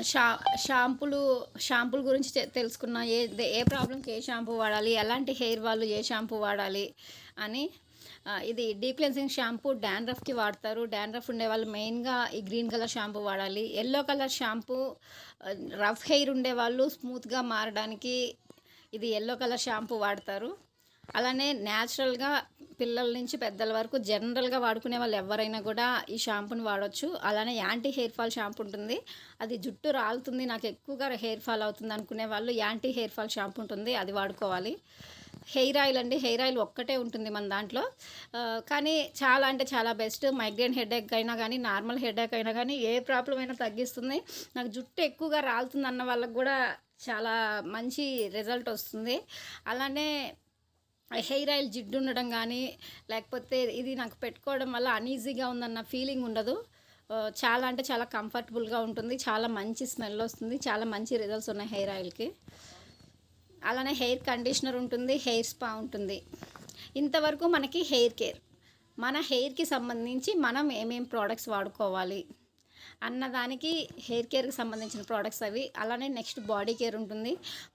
షా షాంపూలు షాంపూల గురించి తెలుసుకున్నా. ఏ ప్రాబ్లమ్‌కి ఏ షాంపూ వాడాలి, ఎలాంటి హెయిర్ వాళ్ళు ఏ షాంపూ వాడాలి అని. ఇది డీప్ క్లెన్సింగ్ షాంపూ డాండ్రఫ్‌కి వాడతారు. డాండ్రఫ్ ఉండేవాళ్ళు మెయిన్‌గా ఈ గ్రీన్ కలర్ షాంపూ వాడాలి. Yellow colour shampoo rough hair ఉండేవాళ్ళు స్మూత్‌గా మారడానికి ఇది యెల్లో కలర్ షాంపూ వాడతారు. అలానే న్యాచురల్‌గా పిల్లల నుంచి పెద్దల వరకు జనరల్‌గా వాడుకునే వాళ్ళు ఎవరైనా కూడా ఈ షాంపూని వాడొచ్చు. అలానే యాంటీ హెయిర్ ఫాల్ షాంపూ ఉంటుంది. అది జుట్టు రాలుతుంది, నాకు ఎక్కువగా హెయిర్ ఫాల్ అవుతుంది అనుకునే వాళ్ళు యాంటీ హెయిర్ ఫాల్ షాంపూ ఉంటుంది, అది వాడుకోవాలి. హెయిర్ ఆయిల్ అండి, హెయిర్ ఆయిల్ ఒక్కటే ఉంటుంది మన దాంట్లో. కానీ చాలా అంటే చాలా బెస్ట్. మైగ్రేన్ హెడేక్ అయినా కానీ, నార్మల్ హెడేక్ అయినా కానీ, ఏ ప్రాబ్లమ్ అయినా తగ్గిస్తుంది. నాకు జుట్టు ఎక్కువగా రాలుతుంది అన్న వాళ్ళకి కూడా చాలా మంచి రిజల్ట్ వస్తుంది. అలానే హెయిర్ ఆయిల్ జిడ్డు ఉండడం కానీ, లేకపోతే ఇది నాకు పెట్టుకోవడం వల్ల అనీజీగా ఉందన్న ఫీలింగ్ ఉండదు. చాలా అంటే చాలా కంఫర్టబుల్గా ఉంటుంది. చాలా మంచి స్మెల్ వస్తుంది. చాలా మంచి రిజల్ట్స్ ఉన్నాయి హెయిర్ ఆయిల్కి. అలానే హెయిర్ కండిషనర్ ఉంటుంది, హెయిర్ స్పా ఉంటుంది. ఇంతవరకు మనకి హెయిర్ కేర్, మన హెయిర్కి సంబంధించి మనం ఏమేం ప్రోడక్ట్స్ వాడుకోవాలి అన్నదానికి హెయిర్ కేర్కి సంబంధించిన ప్రోడక్ట్స్ అవి. అలానే నెక్స్ట్ బాడీ కేర్ ఉంటుంది.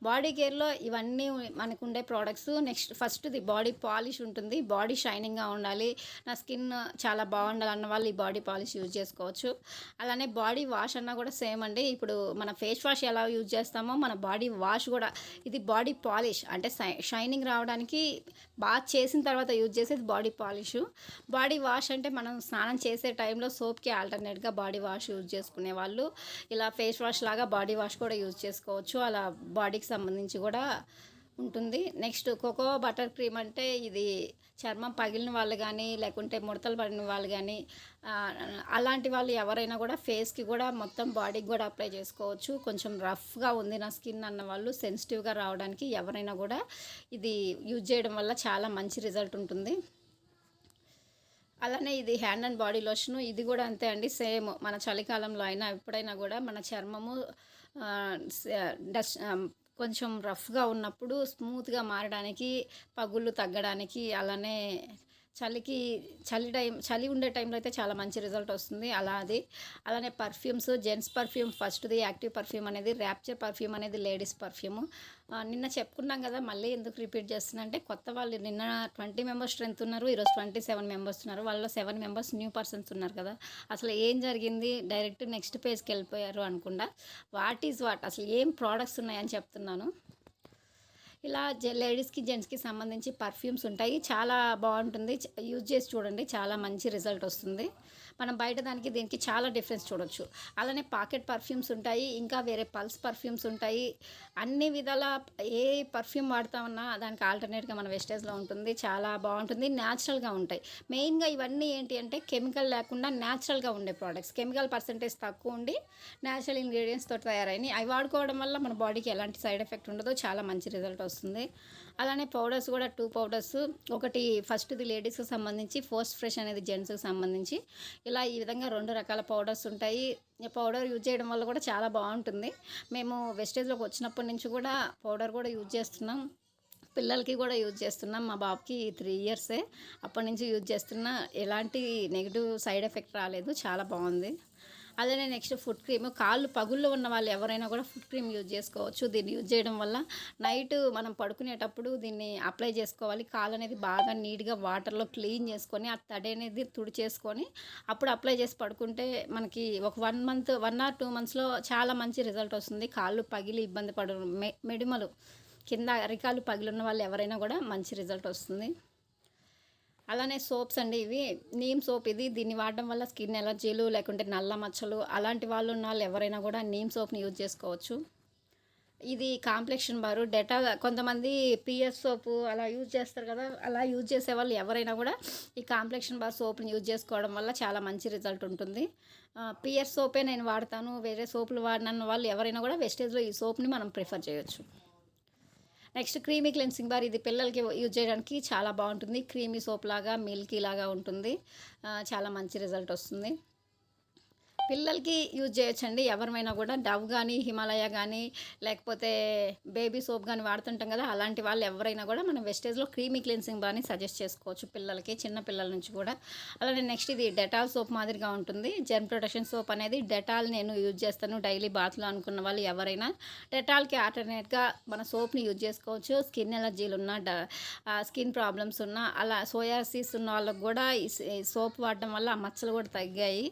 బాడీ కేర్లో ఇవన్నీ మనకు ఉండే ప్రోడక్ట్స్. నెక్స్ట్ ఫస్ట్ది బాడీ పాలిష్ ఉంటుంది. బాడీ షైనింగ్గా ఉండాలి, నా స్కిన్ చాలా బాగుండాలన్న వాళ్ళు ఈ బాడీ పాలిష్ యూజ్ చేసుకోవచ్చు. అలానే బాడీ వాష్ అన్నా కూడా సేమ్ అండి. ఇప్పుడు మన ఫేస్ వాష్ ఎలా యూజ్ చేస్తామో మన బాడీ వాష్ కూడా ఇది బాడీ పాలిష్ అంటే షైనింగ్ రావడానికి బాత్ చేసిన తర్వాత యూజ్ చేసేది బాడీ పాలిష్. బాడీ వాష్ అంటే మనం స్నానం చేసే టైంలో సోప్కి ఆల్టర్నేట్గా బాడీ వాష్ యూజ్ చేసుకునే వాళ్ళు ఇలా ఫేస్ వాష్ లాగా బాడీ వాష్ కూడా యూజ్ చేసుకోవచ్చు. అలా బాడీకి సంబంధించి కూడా ఉంటుంది. నెక్స్ట్ కోకో బటర్ క్రీమ్ అంటే ఇది చర్మం పగిలిన వాళ్ళు కానీ, లేకుంటే ముడతలు పడిన వాళ్ళు కానీ, అలాంటి వాళ్ళు ఎవరైనా కూడా ఫేస్కి కూడా మొత్తం బాడీకి కూడా అప్లై చేసుకోవచ్చు. కొంచెం రఫ్గా ఉంది నా స్కిన్ అన్న వాళ్ళు, సెన్సిటివ్గా రావడానికి ఎవరైనా కూడా ఇది యూజ్ చేయడం వల్ల చాలా మంచి రిజల్ట్ ఉంటుంది. అలానే ఇది హ్యాండ్ అండ్ బాడీ లోషను, ఇది కూడా అంతే అండి. సేమ్ మన చలికాలంలో అయినా ఎప్పుడైనా కూడా మన చర్మము డస్ట్ కొంచెం రఫ్గా ఉన్నప్పుడు స్మూత్గా మారడానికి, పగుళ్ళు తగ్గడానికి, అలానే చలి ఉండే టైంలో అయితే చాలా మంచి రిజల్ట్ వస్తుంది. అలానే పర్ఫ్యూమ్స్, జెంట్స్ పర్ఫ్యూమ్ ఫస్ట్ది యాక్టివ్ పర్ఫ్యూమ్ అనేది ర్యాప్చర్ పర్ఫ్యూమ్ అనేది లేడీస్ పర్ఫ్యూము. నిన్న చెప్పుకున్నాం కదా, మళ్ళీ ఎందుకు రిపీట్ చేస్తున్నా అంటే కొత్త వాళ్ళు నిన్న 20 మెంబర్స్ స్ట్రెంత్ ఉన్నారు, ఈరోజు 27 మెంబర్స్ ఉన్నారు. వాళ్ళలో 7 మెంబర్స్ న్యూ పర్సన్స్ ఉన్నారు కదా. అసలు ఏం జరిగింది, డైరెక్ట్ నెక్స్ట్ పేజ్కి వెళ్ళిపోయారు అనుకుండా వాట్ ఈజ్ వాట్, అసలు ఏం ప్రోడక్ట్స్ ఉన్నాయని చెప్తున్నాను. ఇలా లేడీస్కి జెంట్స్కి సంబంధించి పర్ఫ్యూమ్స్ ఉంటాయి. చాలా బాగుంటుంది, యూజ్ చేసి చూడండి, చాలా మంచి రిజల్ట్ వస్తుంది. మనం బయట దానికి దీనికి చాలా డిఫరెన్స్ చూడొచ్చు. అలానే పాకెట్ పర్ఫ్యూమ్స్ ఉంటాయి, ఇంకా వేరే పల్స్ పర్ఫ్యూమ్స్ ఉంటాయి. అన్ని విధాల ఏ పర్ఫ్యూమ్ వాడతామన్నా దానికి ఆల్టర్నేట్గా మన వెస్టేజ్లో ఉంటుంది. చాలా బాగుంటుంది, న్యాచురల్గా ఉంటాయి. మెయిన్గా ఇవన్నీ ఏంటి అంటే కెమికల్ లేకుండా న్యాచురల్గా ఉండే ప్రోడక్ట్స్, కెమికల్ పర్సెంటేజ్ తక్కువ ఉండి న్యాచురల్ ఇంగ్రీడియంట్స్ తోటి తయారైనవి. అవి వాడుకోవడం వల్ల మన బాడీకి ఎలాంటి సైడ్ ఎఫెక్ట్ ఉండదు, చాలా మంచి రిజల్ట్ వస్తుంది. అలానే పౌడర్స్ కూడా 2 పౌడర్స్, ఒకటి ఫస్ట్ది లేడీస్కి సంబంధించి, పోస్ట్ ఫ్రెష్ అనేది జెంట్స్కి సంబంధించి. ఇలా ఈ విధంగా 2 రకాల పౌడర్స్ ఉంటాయి. ఈ పౌడర్ యూజ్ చేయడం వల్ల కూడా చాలా బాగుంటుంది. మేము వెస్టేజ్లోకి వచ్చినప్పటి నుంచి కూడా పౌడర్ కూడా యూజ్ చేస్తున్నాం, పిల్లలకి కూడా యూజ్ చేస్తున్నాం. మా బాబుకి 3 ఇయర్సే, అప్పటి నుంచి యూజ్ చేస్తున్నా, ఎలాంటి నెగిటివ్ సైడ్ ఎఫెక్ట్ రాలేదు, చాలా బాగుంది. అలానే నెక్స్ట్ ఫుట్ క్రీమ్, కాళ్ళు పగుళ్ళు ఉన్న వాళ్ళు ఎవరైనా కూడా ఫుట్ క్రీమ్ యూజ్ చేసుకోవచ్చు. దీన్ని యూజ్ చేయడం వల్ల నైట్ మనం పడుకునేటప్పుడు దీన్ని అప్లై చేసుకోవాలి. కాళ్ళు అనేది బాగా నీట్గా వాటర్లో క్లీన్ చేసుకొని ఆ తడి అనేది తుడిచేసుకొని అప్పుడు అప్లై చేసి పడుకుంటే మనకి ఒక 1 ఆర్ 2 మంత్స్లో చాలా మంచి రిజల్ట్ వస్తుంది. కాళ్ళు పగిలి ఇబ్బంది పడు మెడిమలు కింద అరికాలు పగిలిన వాళ్ళు ఎవరైనా కూడా మంచి రిజల్ట్ వస్తుంది. అలానే సోప్స్ అండి, ఇవి నీమ్ సోప్, దీన్ని వాడడం వల్ల స్కిన్ ఎలర్జీలు లేకుంటే నల్ల మచ్చలు అలాంటి వాళ్ళు ఉన్న వాళ్ళు ఎవరైనా కూడా నీమ్ సోప్ని యూజ్ చేసుకోవచ్చు. ఇది కాంప్లెక్షన్ బారు, డెటాల్, కొంతమంది పిఎస్ సోపు అలా యూజ్ చేస్తారు కదా, అలా యూజ్ చేసే వాళ్ళు ఎవరైనా కూడా ఈ కాంప్లెక్షన్ బార్ సోప్ని యూజ్ చేసుకోవడం వల్ల చాలా మంచి రిజల్ట్ ఉంటుంది. పిఎస్ సోపే నేను వాడతాను, వేరే సోపులు వాడిన వాళ్ళు ఎవరైనా కూడా వెస్టేజ్లో ఈ సోప్ని మనం ప్రిఫర్ చేయొచ్చు. నెక్స్ట్ క్రీమీ క్లెన్సింగ్ బార్, ఇది పిల్లలకి యూజ్ చేయడానికి చాలా బాగుంటుంది. క్రీమీ సోప్ లాగా, మిల్కీ లాగా ఉంటుంది, చాలా మంచి రిజల్ట్ వస్తుంది. పిల్లలకి యూజ్ చేయొచ్చండి. ఎవరిమైనా గూడా డవ్ గానీ, హిమాలయ గానీ, లేకపోతే బేబీ సోప్ గానీ వాడుతుంటాం గదా! అలాంటి వాళ్ళు ఎవరైనా గూడా మనం వెస్టేజ్‌లో క్రీమీ క్లెన్సింగ్ బార్‌ని సజెస్ట్ చేసుకోవచ్చు పిల్లలకి. చిన్న పిల్లల నుంచి గూడా. అలానే నెక్స్ట్ ఇది డెటాల్ సోప్ మాదిరిగా ఉంటుంది. జెర్మ్ ప్రొటెక్షన్ సోప్ అనేది డెటాల్ నేను యూజ్ చేస్తాను డైలీ బాత్‌లో అనుకున్న వాళ్ళు ఎవరైనా డెటాల్‌కి ఆల్టర్‌నేట్‌గా మన సోప్‌ని యూజ్ చేసుకోవచ్చు. స్కిన్ ఎలర్జీలున్నా, స్కిన్ ప్రాబ్లమ్స్ ఉన్నా, అలా సోయాసిస్ ఉన్న వాళ్ళకి గూడా ఈ సోప్ వాడడం వల్ల ఆ మచ్చలు గూడా తగ్గాయి.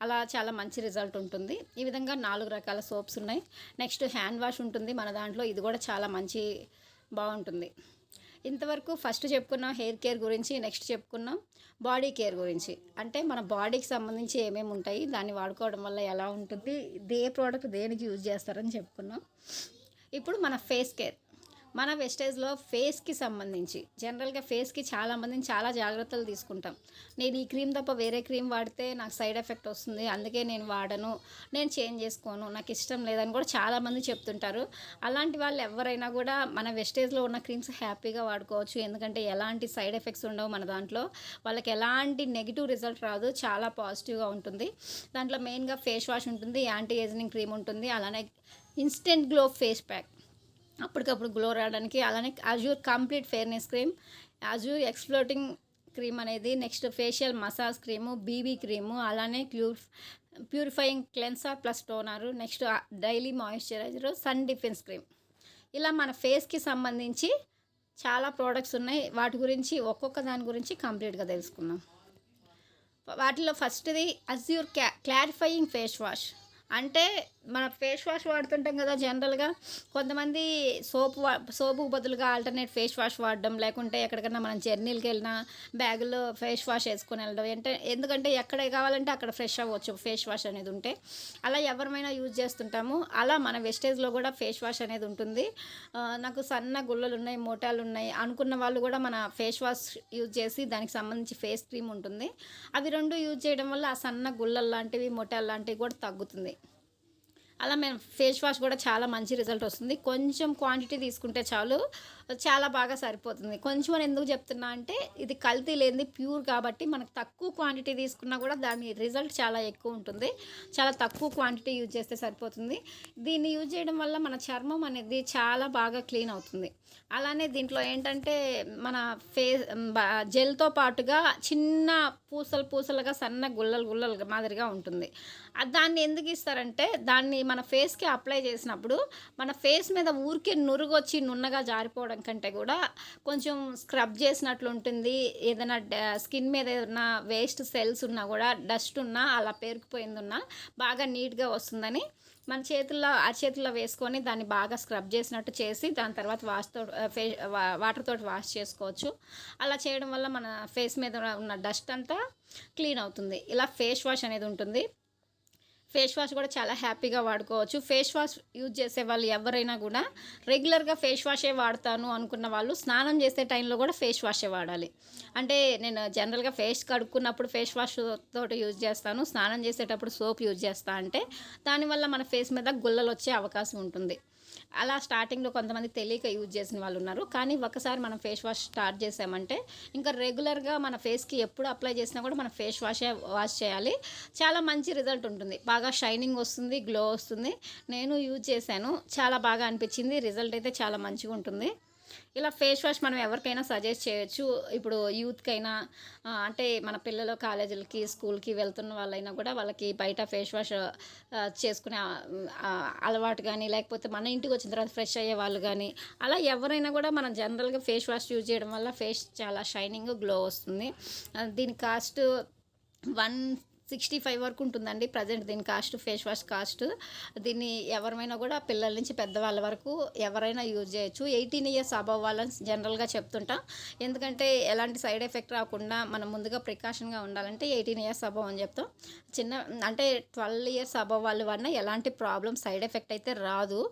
అలా చాలా మంచి రిజల్ట్ ఉంటుంది. ఈ విధంగా 4 రకాల సోప్స్ ఉన్నాయి. నెక్స్ట్ హ్యాండ్ వాష్ ఉంటుంది మన దాంట్లో. ఇది కూడా చాలా బాగుంటుంది. ఇంతవరకు ఫస్ట్ చెప్పుకున్నాం హెయిర్ కేర్ గురించి, నెక్స్ట్ చెప్పుకున్నాం బాడీ కేర్ గురించి. అంటే మన బాడీకి సంబంధించి ఏమేమి ఉంటాయి, దాన్ని వాడుకోవడం వల్ల ఎలా ఉంటుంది, ఏ ప్రోడక్ట్ దేనికి యూజ్ చేస్తారని చెప్పుకున్నాం. ఇప్పుడు మన ఫేస్ కేర్. మన వెస్టేజ్‌లో ఫేస్‌కి సంబంధించి జనరల్‌గా ఫేస్‌కి చాలామందిని చాలా జాగ్రత్తలు తీసుకుంటాం. నేను ఈ క్రీమ్ తప్ప వేరే క్రీమ్ వాడితే నాకు సైడ్ ఎఫెక్ట్ వస్తుంది. అందుకే నేను వాడను. నేను చేంజ్ చేసుకోను. నాకు ఇష్టం లేదని కూడా చాలామంది చెప్తుంటారు. అలాంటి వాళ్ళు ఎవరైనా కూడా మన వెస్టేజ్‌లో ఉన్న క్రీమ్స్ హ్యాపీగా వాడుకోవచ్చు. ఎందుకంటే ఎలాంటి సైడ్ ఎఫెక్ట్స్ ఉండవు మన దాంట్లో. వాళ్ళకి ఎలాంటి నెగెటివ్ రిజల్ట్ రాదు. చాలా పాజిటివ్‌గా ఉంటుంది. దాంట్లో మెయిన్‌గా ఫేస్ వాష్ ఉంటుంది. యాంటీ ఏజింగ్ క్రీమ్ ఉంటుంది. అలానే ఇన్‌స్టెంట్ గ్లో ఫేస్ ప్యాక్. అప్పటికప్పుడు గ్లో రావడానికి. అలానే Azure complete fairness cream, Azure exfoliating cream అనేది, next facial massage cream, BB cream, అలానే purifying cleanser plus toner, next daily moisturiser, sun defence cream. ఇలా మన ఫేస్‌కి సంబంధించి చాలా ప్రోడక్ట్స్ ఉన్నాయి. వాటి గురించి ఒక్కొక్క దాని గురించి కంప్లీట్‌గా తెలుసుకుందాం. వాటిలో ఫస్ట్‌ది అజ్యూర్ క్లారిఫయింగ్ ఫేస్ వాష్. అంటే మన ఫేస్ వాష్ వాడుతుంటాం కదా జనరల్‌గా. కొంతమంది సోపుకు బదులుగా ఆల్టర్‌నేట్ ఫేస్ వాష్ వాడడం, లేకుంటే ఎక్కడికన్నా మనం జర్నీలకెళ్ళినా బ్యాగులో ఫేస్ వాష్ ఏసుకొని వెళ్ళడం. ఎందుకంటే ఎక్కడ కావాలంటే అక్కడ ఫ్రెష్ అవ్వచ్చు ఫేస్ వాష్ అనేది ఉంటే. అలా ఎవరమైనా యూజ్ చేస్తుంటాము. అలా మన వెస్టేజ్‌లో కూడా ఫేస్ వాష్ అనేది ఉంటుంది. నాకు సన్న గుల్లలున్నాయి, మోటాలున్నాయి అనుకున్న వాళ్ళు కూడా మన ఫేస్ వాష్ యూజ్ చేసి దానికి సంబంధించి ఫేస్ క్రీమ్ ఉంటుంది. అవి 2 యూజ్ చేయడం వల్ల ఆ సన్న గుల్లలు లాంటివి, మొటాలు లాంటివి కూడా తగ్గుతుంది. అలా మేము ఫేస్ వాష్ కూడా చాలా మంచి రిజల్ట్ వస్తుంది. కొంచెం క్వాంటిటీ తీసుకుంటే చాలు, చాలా బాగా సరిపోతుంది. కొంచెం అని ఎందుకు చెప్తున్నా అంటే ఇది కల్తీ లేనిది ప్యూర్ కాబట్టి మనకు తక్కువ క్వాంటిటీ తీసుకున్నా కూడా దాని రిజల్ట్ చాలా ఎక్కువ ఉంటుంది. చాలా తక్కువ క్వాంటిటీ యూజ్ చేస్తే సరిపోతుంది. దీన్ని యూజ్ చేయడం వల్ల మన చర్మం అనేది చాలా బాగా క్లీన్ అవుతుంది. అలానే దీంట్లో ఏంటంటే మన జెల్‌తో పాటుగా చిన్న పూసలుగా సన్న గుల్లలు మాదిరిగా ఉంటుంది. దాన్ని ఎందుకు ఇస్తారంటే దాన్ని మన ఫేస్‌కి అప్లై చేసినప్పుడు మన ఫేస్ మీద ఊరికే నురుగొచ్చి నున్నగా జారిపోవడం కంటే కూడా కొంచెం స్క్రబ్ చేసినట్లు ఉంటుంది. ఏదైనా స్కిన్ మీద ఏదైనా వేస్ట్ సెల్స్ ఉన్నా కూడా, డస్ట్ ఉన్నా, అలా పేరుకుపోయిందున్నా బాగా నీట్‌గా వస్తుందని మన అరచేతుల్లో వేసుకొని దాన్ని బాగా స్క్రబ్ చేసినట్టు చేసి దాని తర్వాత వాటర్ తోటి వాష్ చేసుకోవచ్చు. అలా చేయడం వల్ల మన ఫేస్ మీద ఉన్న డస్ట్ అంతా క్లీన్ అవుతుంది. ఇలా ఫేస్ వాష్ అనేది ఉంటుంది. ఫేస్ వాష్ కూడా చాలా హ్యాపీగా వాడుకోవచ్చు. ఫేస్ వాష్ యూజ్ చేసే వాళ్ళు ఎవరైనా కూడా రెగ్యులర్‌గా ఫేస్ వాషే వాడతాను అనుకున్న వాళ్ళు స్నానం చేసే టైంలో కూడా ఫేస్ వాషే వాడాలి. అంటే నేను జనరల్‌గా ఫేస్ కడుక్కున్నప్పుడు ఫేస్ వాష్ తోటి యూజ్ చేస్తాను. స్నానం చేసేటప్పుడు సోప్ యూజ్ చేస్తా అంటే దానివల్ల మన ఫేస్ మీద గుల్లలొచ్చే అవకాశం ఉంటుంది. అలా స్టార్టింగ్‌లో కొంతమంది తెలియక యూజ్ చేసిన వాళ్ళు ఉన్నారు. కానీ ఒకసారి మనం ఫేస్ వాష్ స్టార్ట్ చేసామంటే ఇంకా రెగ్యులర్‌గా మన ఫేస్‌కి ఎప్పుడు అప్లై చేసినా కూడా మనం ఫేస్ వాష్ చేయాలి. చాలా మంచి రిజల్ట్ ఉంటుంది. బాగా షైనింగ్ వస్తుంది, గ్లో వస్తుంది. నేను యూజ్ చేశాను. చాలా బాగా అనిపించింది. రిజల్ట్ అయితే చాలా మంచిగా ఉంటుంది. ఇలా ఫేస్ వాష్ మనం ఎవరికైనా సజెస్ట్ చేయొచ్చు. ఇప్పుడు యూత్‌కైనా అంటే మన పిల్లలు కాలేజీలకి, స్కూల్‌కి వెళ్తున్న వాళ్ళైనా కూడా వాళ్ళకి బయట ఫేస్ వాష్ చేసుకునే అలవాటు గానీ, లేకపోతే మన ఇంటికి వచ్చిన తర్వాత ఫ్రెష్ అయ్యే వాళ్ళు గానీ, అలా ఎవరైనా కూడా మనం జనరల్‌గా ఫేస్ వాష్ యూజ్ చేయడం వల్ల ఫేస్ చాలా షైనింగ్, గ్లో వస్తుంది. దీని కాస్ట్ 165 వరకు ఉంటుందండి. ప్రజెంట్ దీని కాస్ట్, ఫేస్ వాష్ కాస్ట్. దీన్ని ఎవరైనా కూడా పిల్లల నుంచి పెద్దవాళ్ళ వరకు ఎవరైనా యూజ్ చేయొచ్చు. 18 ఇయర్స్ అబవ్ వాళ్ళని జనరల్‌గా చెప్తుంటా. ఎందుకంటే ఎలాంటి సైడ్ ఎఫెక్ట్ రాకుండా మనం ముందుగా ప్రికాషన్‌గా ఉండాలంటే 18 ఇయర్స్ అబవ్ అని చెప్తాం. అంటే 12 ఇయర్స్ అబవ్ వాళ్ళు వాడినా ఎలాంటి ప్రాబ్లమ్, సైడ్ ఎఫెక్ట్ అయితే రాదు.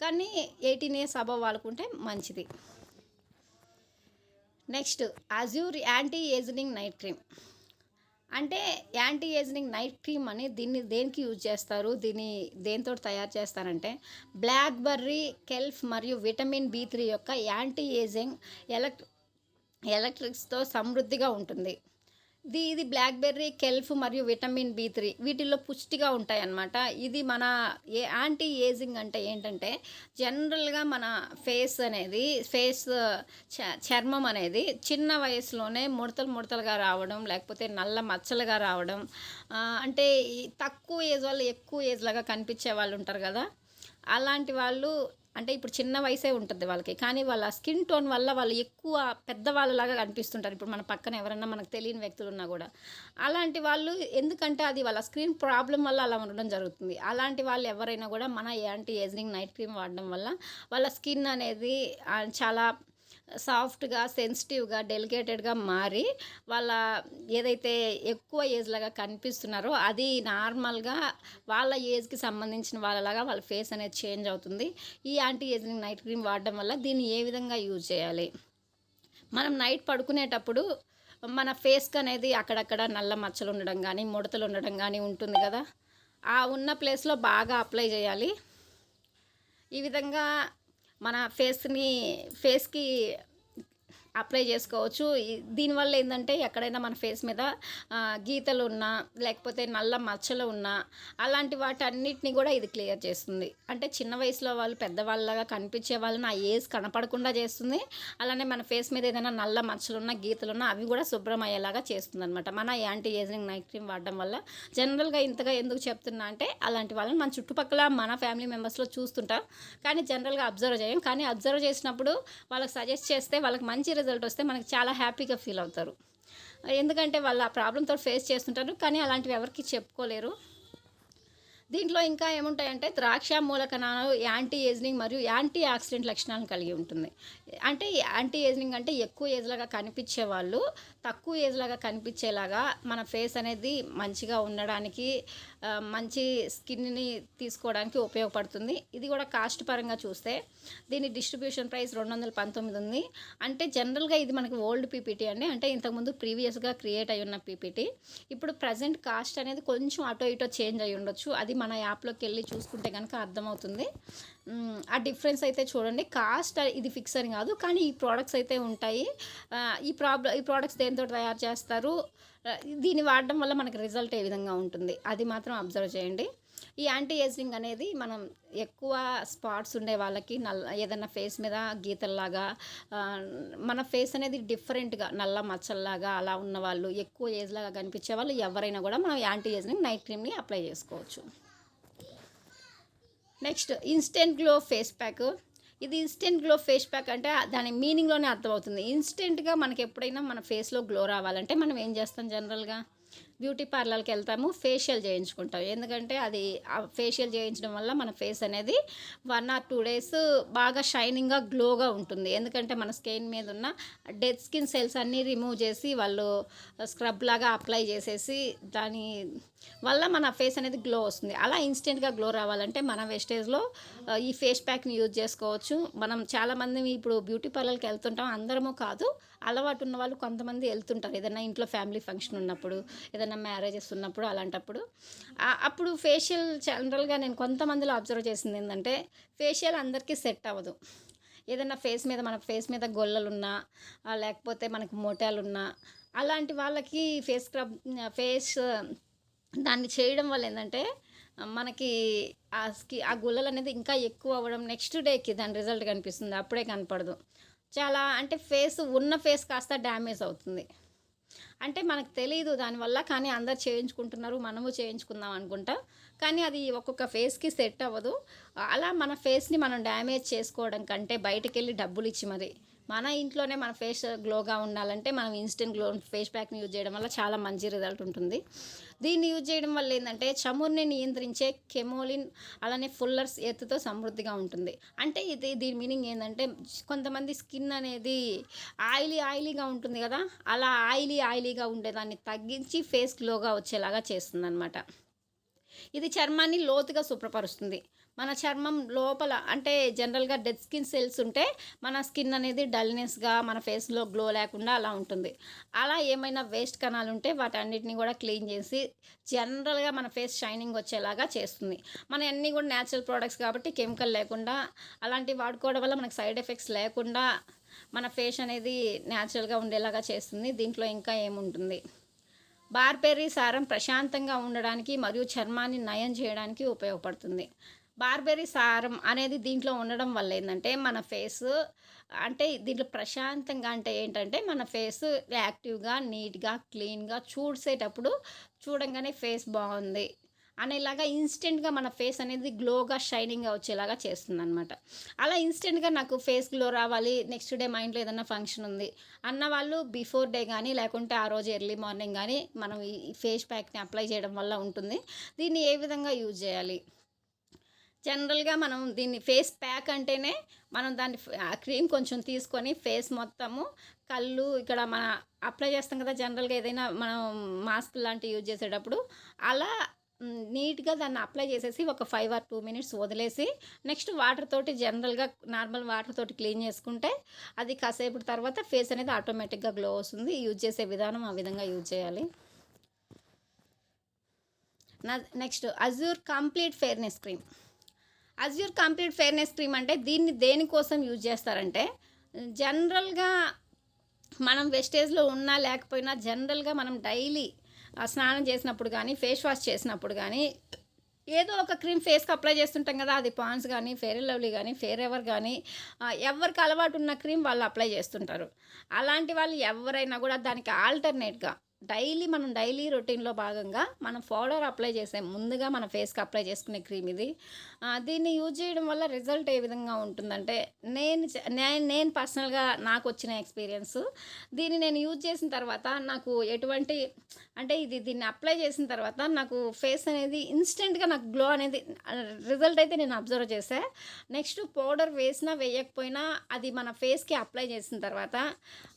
కానీ 18 ఇయర్స్ అబవ్ వాడుకుంటే మంచిది. Next Azure anti ageing night cream. అంటే యాంటీ ఏజింగ్ నైట్ క్రీమ్ అని దీన్ని దేనికి యూజ్ చేస్తారు, దీన్ని దేనితోటి తయారు చేస్తారంటే బ్లాక్‌బెర్రీ, కెల్ఫ్ మరియు విటమిన్ B3 యొక్క యాంటీ ఏజింగ్ ఎలక్ట్రిక్స్‌తో సమృద్ధిగా ఉంటుంది. ఇది బ్లాక్‌బెర్రీ, కెల్ఫ్ మరియు విటమిన్ బి3 వీటిల్లో పుష్టిగా ఉంటాయన్నమాట. ఇది మన యాంటీ ఏజింగ్ అంటే ఏంటంటే, జనరల్‌గా మన ఫేస్ చర్మం అనేది చిన్న వయసులోనే ముడతలు ముడతలుగా రావడం, లేకపోతే నల్ల మచ్చలుగా రావడం, అంటే ఈ తక్కువ ఏజ్ వాళ్ళు ఎక్కువ ఏజ్ లాగా కనిపించే వాళ్ళు ఉంటారు గదా! అలాంటి వాళ్ళు అంటే ఇప్పుడు చిన్న వయసే ఉంటది వాళ్ళకి. కానీ వాళ్ళ స్కిన్ టోన్ వల్ల వాళ్ళు ఎక్కువ పెద్దవాళ్ళలాగా కనిపిస్తుంటారు. ఇప్పుడు మన పక్కన ఎవరన్నా మనకు తెలియని వ్యక్తులున్నా గూడా. అలాంటి వాళ్ళు ఎందుకంటే అది వాళ్ళ స్కిన్ ప్రాబ్లమ్ వల్ల అలా ఉండడం జరుగుతుంది. అలాంటి వాళ్ళు ఎవరైనా గూడా మన యాంటీ ఏజింగ్ నైట్ క్రీమ్ వాడడం వల్ల వాళ్ళ స్కిన్ అనేది చాలా సాఫ్ట్‌గా, సెన్సిటివ్‌గా, డెలికేటెడ్‌గా మారి వాళ్ళ ఏదైతే ఎక్కువ ఏజ్‌లాగా కనిపిస్తున్నారో అది నార్మల్‌గా వాళ్ళ ఏజ్‌కి సంబంధించిన వాళ్ళలాగా వాళ్ళ ఫేస్ అనేది చేంజ్ అవుతుంది. ఈ యాంటీ ఏజింగ్ నైట్ క్రీమ్ వాడడం వల్ల దీన్ని ఏ విధంగా యూజ్ చేయాలి? మనం నైట్ పడుకునేటప్పుడు మన ఫేస్‌కనేది అక్కడక్కడ నల్ల మచ్చలు ఉండడం గానీ, ముడతలు ఉండడం గానీ ఉంటుంది గదా! ఆ ఉన్న ప్లేస్‌లో బాగా అప్లై జేయాలి. ఈ విధంగా మన ఫేస్‌కి అప్లై చేసుకోవచ్చు. దీనివల్ల ఏందంటే ఎక్కడైనా మన ఫేస్ మీద గీతలున్నా, లేకపోతే నల్ల మచ్చలు ఉన్నా, అలాంటి వాటన్నిటిని గూడా ఇది క్లియర్ చేస్తుంది. అంటే చిన్న వయసులో వాళ్ళు పెద్దవాళ్ళలాగా కనిపించే వాళ్ళని ఆ ఏజ్ కనపడకుండా చేస్తుంది. అలానే మన ఫేస్ మీద ఏదైనా నల్ల మచ్చలున్నా, గీతలున్నా అవి గూడా శుభ్రం అయ్యేలాగా చేస్తుందనమాట. మన యాంటీ ఏజింగ్ నైట్ క్రీమ్ వాడడం వల్ల. జనరల్‌గా ఇంతగా ఎందుకు చెప్తున్నా అంటే, అలాంటి వాళ్ళని మన చుట్టుపక్కల మన ఫ్యామిలీ మెంబర్స్‌లో చూస్తుంటాం. కానీ జనరల్‌గా అబ్జర్వ్ చేయం. కానీ అబ్జర్వ్ చేసినప్పుడు వాళ్ళకి సజెస్ట్ చేస్తే వాళ్ళకి మంచి రిజల్ట్ వస్తే మనకి చాలా హ్యాపీగా ఫీల్ అవుతారు. ఎందుకంటే వాళ్ళు ఆ ప్రాబ్లమ్‌తో ఫేస్ చేస్తుంటారు. కానీ అలాంటివి ఎవరికీ చెప్పుకోలేరు. దీంట్లో ఇంకా ఏముంటాయంటే ద్రాక్ష మూలకణాలు యాంటీ ఏజింగ్ మరియు యాంటీ ఆక్సిడెంట్ లక్షణాలను కలిగి ఉంటుంది. అంటే యాంటీ ఏజింగ్ అంటే ఎక్కువ ఏజ్‌లాగా కనిపించేవాళ్ళు తక్కువ ఏజ్‌లాగా కనిపించేలాగా మన ఫేస్ అనేది మంచిగా ఉండడానికి, మంచి స్కిన్‌ని తీసుకోవడానికి ఉపయోగపడుతుంది. ఇది కూడా కాస్ట్ పరంగా చూస్తే దీని డిస్ట్రిబ్యూషన్ ప్రైస్ 219 ఉంది. అంటే జనరల్‌గా ఇది మనకి ఓల్డ్ పీపీటీ అండి. అంటే ఇంతకుముందు ప్రీవియస్‌గా క్రియేట్ అయ్యి ఉన్న పీపీటీ. ఇప్పుడు ప్రెజెంట్ కాస్ట్ అనేది కొంచెం అటో ఇటో చేంజ్ అయ్యి ఉండొచ్చు. అది మన యాప్‌లోకెళ్ళి చూసుకుంటే గనక అర్థమవుతుంది. ఆ డిఫరెన్స్ అయితే చూడండి. కాస్ట్ ఇది ఫిక్స్ అని కాదు. కానీ ఈ ప్రొడక్ట్స్ అయితే ఉంటాయి. ఈ ప్రొడక్ట్స్ దేనితో తయారు చేస్తారు? దీన్ని వాడడం వల్ల మనకి రిజల్ట్ ఏ విధంగా ఉంటుంది? అది మాత్రం అబ్జర్వ్ చేయండి. ఈ యాంటీ ఏజింగ్ అనేది మనం ఎక్కువ స్పాట్స్ ఉండే వాళ్ళకి ఏదైనా ఫేస్ మీద గీతల్లాగా, మన ఫేస్ అనేది డిఫరెంట్‌గా నల్ల మచ్చల్లాగా అలా ఉన్నవాళ్ళు, ఎక్కువ ఏజ్‌లాగా కనిపించే వాళ్ళు ఎవరైనా కూడా మనం యాంటీ ఏజింగ్ నైట్ క్రీమ్‌ని అప్లై చేసుకోవచ్చు. Next instant glow face pack. ఇది ఇన్‌స్టెంట్ గ్లో ఫేస్ ప్యాక్ అంటే దాని మీనింగ్‌లోనే అర్థమవుతుంది. ఇన్‌స్టెంట్‌గా మనకెప్పుడైనా మన ఫేస్‌లో గ్లో రావాలంటే మనం ఏం చేస్తాం జనరల్‌గా? బ్యూటీ పార్లర్‌కెళ్తాము. ఫేషియల్ చేయించుకుంటాం. ఎందుకంటే అది ఫేషియల్ చేయించడం వల్ల మన ఫేస్ అనేది 1 ఆర్ 2 డేస్ బాగా షైనింగ్‌గా, గ్లోగా ఉంటుంది. ఎందుకంటే మన స్కిన్ మీద ఉన్న డెడ్ స్కిన్ సెల్స్ అన్నీ రిమూవ్ చేసి వాళ్ళు స్క్రబ్‌లాగా అప్లై చేసేసి దాని వల్ల మన ఫేస్ అనేది గ్లో వస్తుంది. అలా ఇన్‌స్టెంట్‌గా గ్లో రావాలంటే మన వెస్టేజ్‌లో ఈ ఫేస్ ప్యాక్‌ని యూజ్ చేసుకోవచ్చు. మనం చాలామంది ఇప్పుడు బ్యూటీ పార్లర్‌కి వెళ్తుంటాం. అందరము కాదు. అలవాటు ఉన్నవాళ్ళు కొంతమంది వెళ్తుంటారు. ఏదైనా ఇంట్లో ఫ్యామిలీ ఫంక్షన్ ఉన్నప్పుడు, ఏదైనా మ్యారేజెస్ ఉన్నప్పుడు అలాంటప్పుడు. అప్పుడు ఫేషియల్ జనరల్‌గా నేను కొంతమందిలో అబ్జర్వ్ చేసిందేందంటే, ఫేషియల్ అందరికీ సెట్ అవ్వదు. ఏదన్నా మన ఫేస్ మీద గొల్లలున్నా, లేకపోతే మనకు మొటియాలున్నా, అలాంటి వాళ్ళకి ఫేస్ దాన్ని చేయడం వల్ల ఏందంటే, మనకి ఆ గుల్లలనేది ఇంకా ఎక్కువ అవ్వడం, నెక్స్ట్ డేకి దాని రిజల్ట్ కనిపిస్తుంది. అప్పుడే కనపడదు. చాలా అంటే ఉన్న ఫేస్ కాస్త డ్యామేజ్ అవుతుంది. అంటే మనకు తెలీదు దానివల్ల. కానీ అందరూ చేయించుకుంటున్నారు. మనము చేయించుకుందాం అనుకుంటాం. కానీ అది ఒక్కొక్క ఫేస్‌కి సెట్ అవ్వదు. అలా మన ఫేస్‌ని మనం డ్యామేజ్ చేసుకోవడం కంటే బయటకెళ్ళి డబ్బులిచ్చి మరి మన ఇంట్లోనే మన ఫేస్ గ్లోగా ఉండాలంటే మనం ఇన్‌స్టెంట్ గ్లో ఫేస్ ప్యాక్‌ని యూజ్ చేయడం వల్ల చాలా మంచి రిజల్ట్ ఉంటుంది. దీన్ని యూజ్ చేయడం వల్ల ఏందంటే చమురుని నియంత్రించే కెమోలిన్, అలానే ఫుల్లర్స్ ఎర్త్‌తో సమృద్ధిగా ఉంటుంది. అంటే దీని మీనింగ్ ఏందంటే కొంతమంది స్కిన్ అనేది ఆయిలీగా ఉంటుంది గదా! అలా ఆయిలీగా ఉండేదాన్ని తగ్గించి ఫేస్ గ్లోగా వచ్చేలాగా చేస్తుందనమాట. ఇది చర్మాన్ని లోతుగా శుభ్రపరుస్తుంది. మన చర్మం లోపల అంటే జనరల్‌గా డెడ్ స్కిన్ సెల్స్ ఉంటే మన స్కిన్ అనేది డల్‌నెస్‌గా మన ఫేస్‌లో గ్లో లేకుండా అలా ఉంటుంది. అలా ఏమైనా వేస్ట్ కణాలుంటే వాటన్నిటిని గూడా క్లీన్ చేసి జనరల్‌గా మన ఫేస్ షైనింగ్ వచ్చేలాగా చేస్తుంది. మనయన్నీ గూడా నేచురల్ ప్రొడక్ట్స్ కాబట్టి కెమికల్ లేకుండా అలాంటివి వాడుకోవడం వల్ల మనకు సైడ్ ఎఫెక్ట్స్ లేకుండా మన ఫేస్ అనేది నేచురల్‌గా ఉండేలాగా చేస్తుంది. దీంట్లో ఇంకా ఏముంటుంది? బార్బెర్రీ సారం ప్రశాంతంగా ఉండడానికి మరియు చర్మాన్ని నయం చేయడానికి ఉపయోగపడుతుంది. బార్బెర్రీ సారం అనేది దీంట్లో ఉండడం వల్ల ఏందంటే, మన ఫేసు అంటే దీంట్లో ప్రశాంతంగా అంటే ఏంటంటే, మన ఫేసు యాక్టివ్‌గా, నీట్‌గా, క్లీన్‌గా చూసేటప్పుడు చూడంగానే ఫేస్ బావుంది అనేలాగా ఇన్‌స్టెంట్‌గా మన ఫేస్ అనేది గ్లోగా, షైనింగ్‌గా వచ్చేలాగా చేస్తుందనమాట. అలా ఇన్‌స్టెంట్‌గా నాకు ఫేస్ గ్లో రావాలి, నెక్స్ట్ డే మా ఇంట్లో ఏదన్నా ఫంక్షన్ ఉంది అన్నవాళ్ళు బిఫోర్ డే గానీ, లేకుంటే ఆ రోజు ఎర్లీ మార్నింగ్ గానీ మనం ఈ ఫేస్ ప్యాక్‌ని అప్లై చేయడం వల్ల ఉంటుంది. దీన్ని ఏ విధంగా యూజ్ చేయాలి? జనరల్‌గా మనం దీన్ని ఫేస్ ప్యాక్ అంటేనే మనం దాన్ని ఆ క్రీమ్ కొంచెం తీసుకొని ఫేస్ మొత్తము కళ్ళు ఇక్కడ మన అప్లై చేస్తాం కదా! జనరల్‌గా ఏదైనా మనం మాస్క్ లాంటివి యూజ్ చేసేటప్పుడు అలా నీట్‌గా దాన్ని అప్లై చేసేసి ఒక 5 ఆర్ 2 మినిట్స్ వదిలేసి నెక్స్ట్ వాటర్ తోటి జనరల్‌గా నార్మల్ వాటర్ తోటి క్లీన్ చేసుకుంటే అది కాసేపటి తర్వాత ఫేస్ అనేది ఆటోమేటిక్‌గా గ్లో వస్తుంది. యూజ్ చేసే విధానం ఆ విధంగా యూజ్ చేయాలి. Next Azure complete fairness cream. Azure complete fairness cream అంటే దీన్ని దేనికోసం యూజ్ చేస్తారంటే, జనరల్‌గా మనం వెస్టేజ్‌లో ఉన్నా లేకపోయినా జనరల్‌గా మనం డైలీ స్నానం చేసినప్పుడు గానీ, ఫేస్ వాష్ చేసినప్పుడు గానీ, ఏదో ఒక క్రీమ్ ఫేస్‌కి అప్లై చేస్తుంటాం కదా! అది పాండ్స్ గానీ, ఫెయిర్ అండ్ లవ్లీ గానీ, ఫెయిర్ ఎవర్ గానీ ఎవరికి అలవాటు ఉన్న క్రీమ్ వాళ్ళు అప్లై చేస్తుంటారు. అలాంటి వాళ్ళు ఎవరైనా గూడా దానికి ఆల్టర్‌నేట్‌గా డైలీ రొటీన్‌లో భాగంగా మనం పౌడర్ అప్లై చేసే ముందుగా మన ఫేస్‌కి అప్లై చేసుకునే క్రీమ్ ఇది. దీన్ని యూజ్ చేయడం వల్ల రిజల్ట్ ఏ విధంగా ఉంటుందంటే, నేను పర్సనల్‌గా నాకొచ్చిన ఎక్స్‌పీరియన్స్ దీన్ని నేను యూజ్ చేసిన తర్వాత నాకు ఎటువంటి అంటే దీన్ని అప్లై చేసిన తర్వాత నాకు ఫేస్ అనేది ఇన్‌స్టెంట్‌గా నాకు గ్లో అనేది రిజల్ట్ అయితే నేను అబ్జర్వ్ చేశా. నెక్స్ట్ పౌడర్ వేసినా, వేయకపోయినా అది మన ఫేస్‌కి అప్లై చేసిన తర్వాత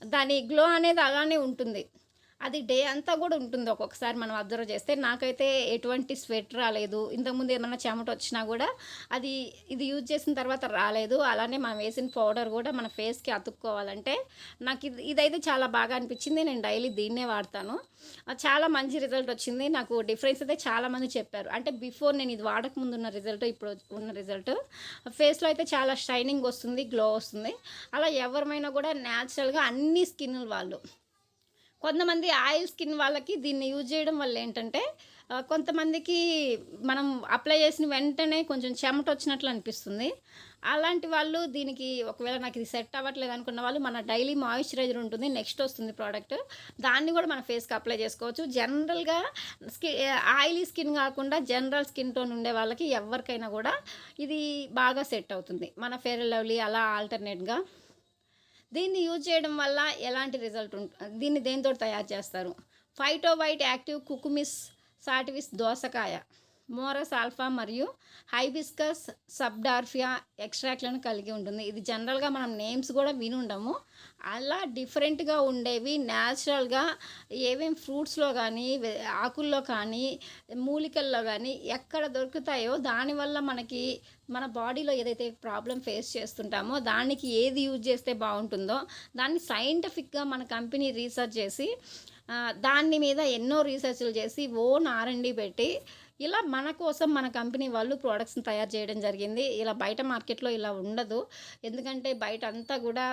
దాని గ్లో అనేది అలానే ఉంటుంది. అది డే అంతా గూడా ఉంటుంది ఒక్కొక్కసారి మనం అబ్జర్వ్ చేస్తే. నాకైతే ఎటువంటి స్వెట్ రాలేదు. ఇంతకుముందు ఏమన్నా చెమటొచ్చినా గూడా అది ఇది యూజ్ చేసిన తర్వాత రాలేదు. అలానే మనం వేసిన పౌడర్ గూడా మన ఫేస్‌కి అతుక్కోవాలంటే ఇదైతే చాలా బాగా అనిపిచ్చింది. నేను డైలీ దీన్నే వాడతాను. చాలా మంచి రిజల్ట్ వచ్చింది. నాకు డిఫరెన్స్ అయితే చాలామంది చెప్పారు. అంటే బిఫోర్ నేను ఇది వాడక ముందు ఉన్న రిజల్ట్, ఇప్పుడు ఉన్న రిజల్ట్. ఫేస్‌లో అయితే చాలా షైనింగ్ వస్తుంది, గ్లో వస్తుంది. అలా ఎవరమైనా గూడా న్యాచురల్‌గా అన్ని స్కిన్నుల వాళ్ళు కొంతమంది ఆయిల్ స్కిన్ వాళ్ళకి దీన్ని యూజ్ చేయడం వల్ల ఏంటంటే కొంతమందికి మనం అప్లై చేసిన వెంటనే కొంచెం చెమటొచ్చినట్లు అనిపిస్తుంది. అలాంటి వాళ్ళు దీనికి ఒకవేళ నాకు ఇది సెట్ అవ్వట్లేదు అనుకున్న వాళ్ళు మన డైలీ మాయిశ్చరైజర్ ఉంటుంది. నెక్స్ట్ వస్తుంది ప్రోడక్ట్. దాన్ని కూడా మన ఫేస్‌కి అప్లై చేసుకోవచ్చు. జనరల్‌గా స్కి ఆయిలీ స్కిన్ కాకుండా జనరల్ స్కిన్ టోన్ ఉండే వాళ్ళకి ఎవరికైనా కూడా ఇది బాగా సెట్ అవుతుంది. మన ఫెయిర్ అండ్ లవ్లీ అలా ఆల్టర్‌నేట్‌గా దీన్ని యూజ్ చేయడం వల్ల ఎలాంటి రిజల్ట్ దీన్ని దేనితోటి తయారు చేస్తారు? ఫైటో వైట్ యాక్టివ్ కుకుమిస్ సాటివిస్ దోసకాయ, మోరస్ ఆల్ఫా మరియు హైబిస్కస్ సబ్డార్ఫియా ఎక్స్ట్రాక్ట్‌లను కలిగి ఉంటుంది. ఇది జనరల్‌గా మనం నేమ్స్ గూడా వినుండము. అలా డిఫరెంట్‌గా ఉండేవి న్యాచురల్‌గా ఏమేం ఫ్రూట్స్‌లో గానీ, ఆకుల్లో కానీ, మూలికల్లో గానీ ఎక్కడ దొరుకుతాయో దానివల్ల మనకి మన బాడీలో ఏదైతే ప్రాబ్లమ్ ఫేస్ చేస్తుంటామో దానికి ఏది యూజ్ చేస్తే బావుంటుందో దాన్ని సైంటిఫిక్‌గా మన కంపెనీ రీసెర్చ్ చేసి దాని మీద ఎన్నో రీసెర్చ్‌లు చేసి ఓన్ ఆర్&డి పెట్టి ఇలా మన కోసం మన కంపెనీ వాళ్ళు ప్రొడక్ట్స్‌ని తయారు చేయడం జరిగింది. ఇలా బయట మార్కెట్‌లో ఇలా ఉండదు. ఎందుకంటే బయటంతా గూడా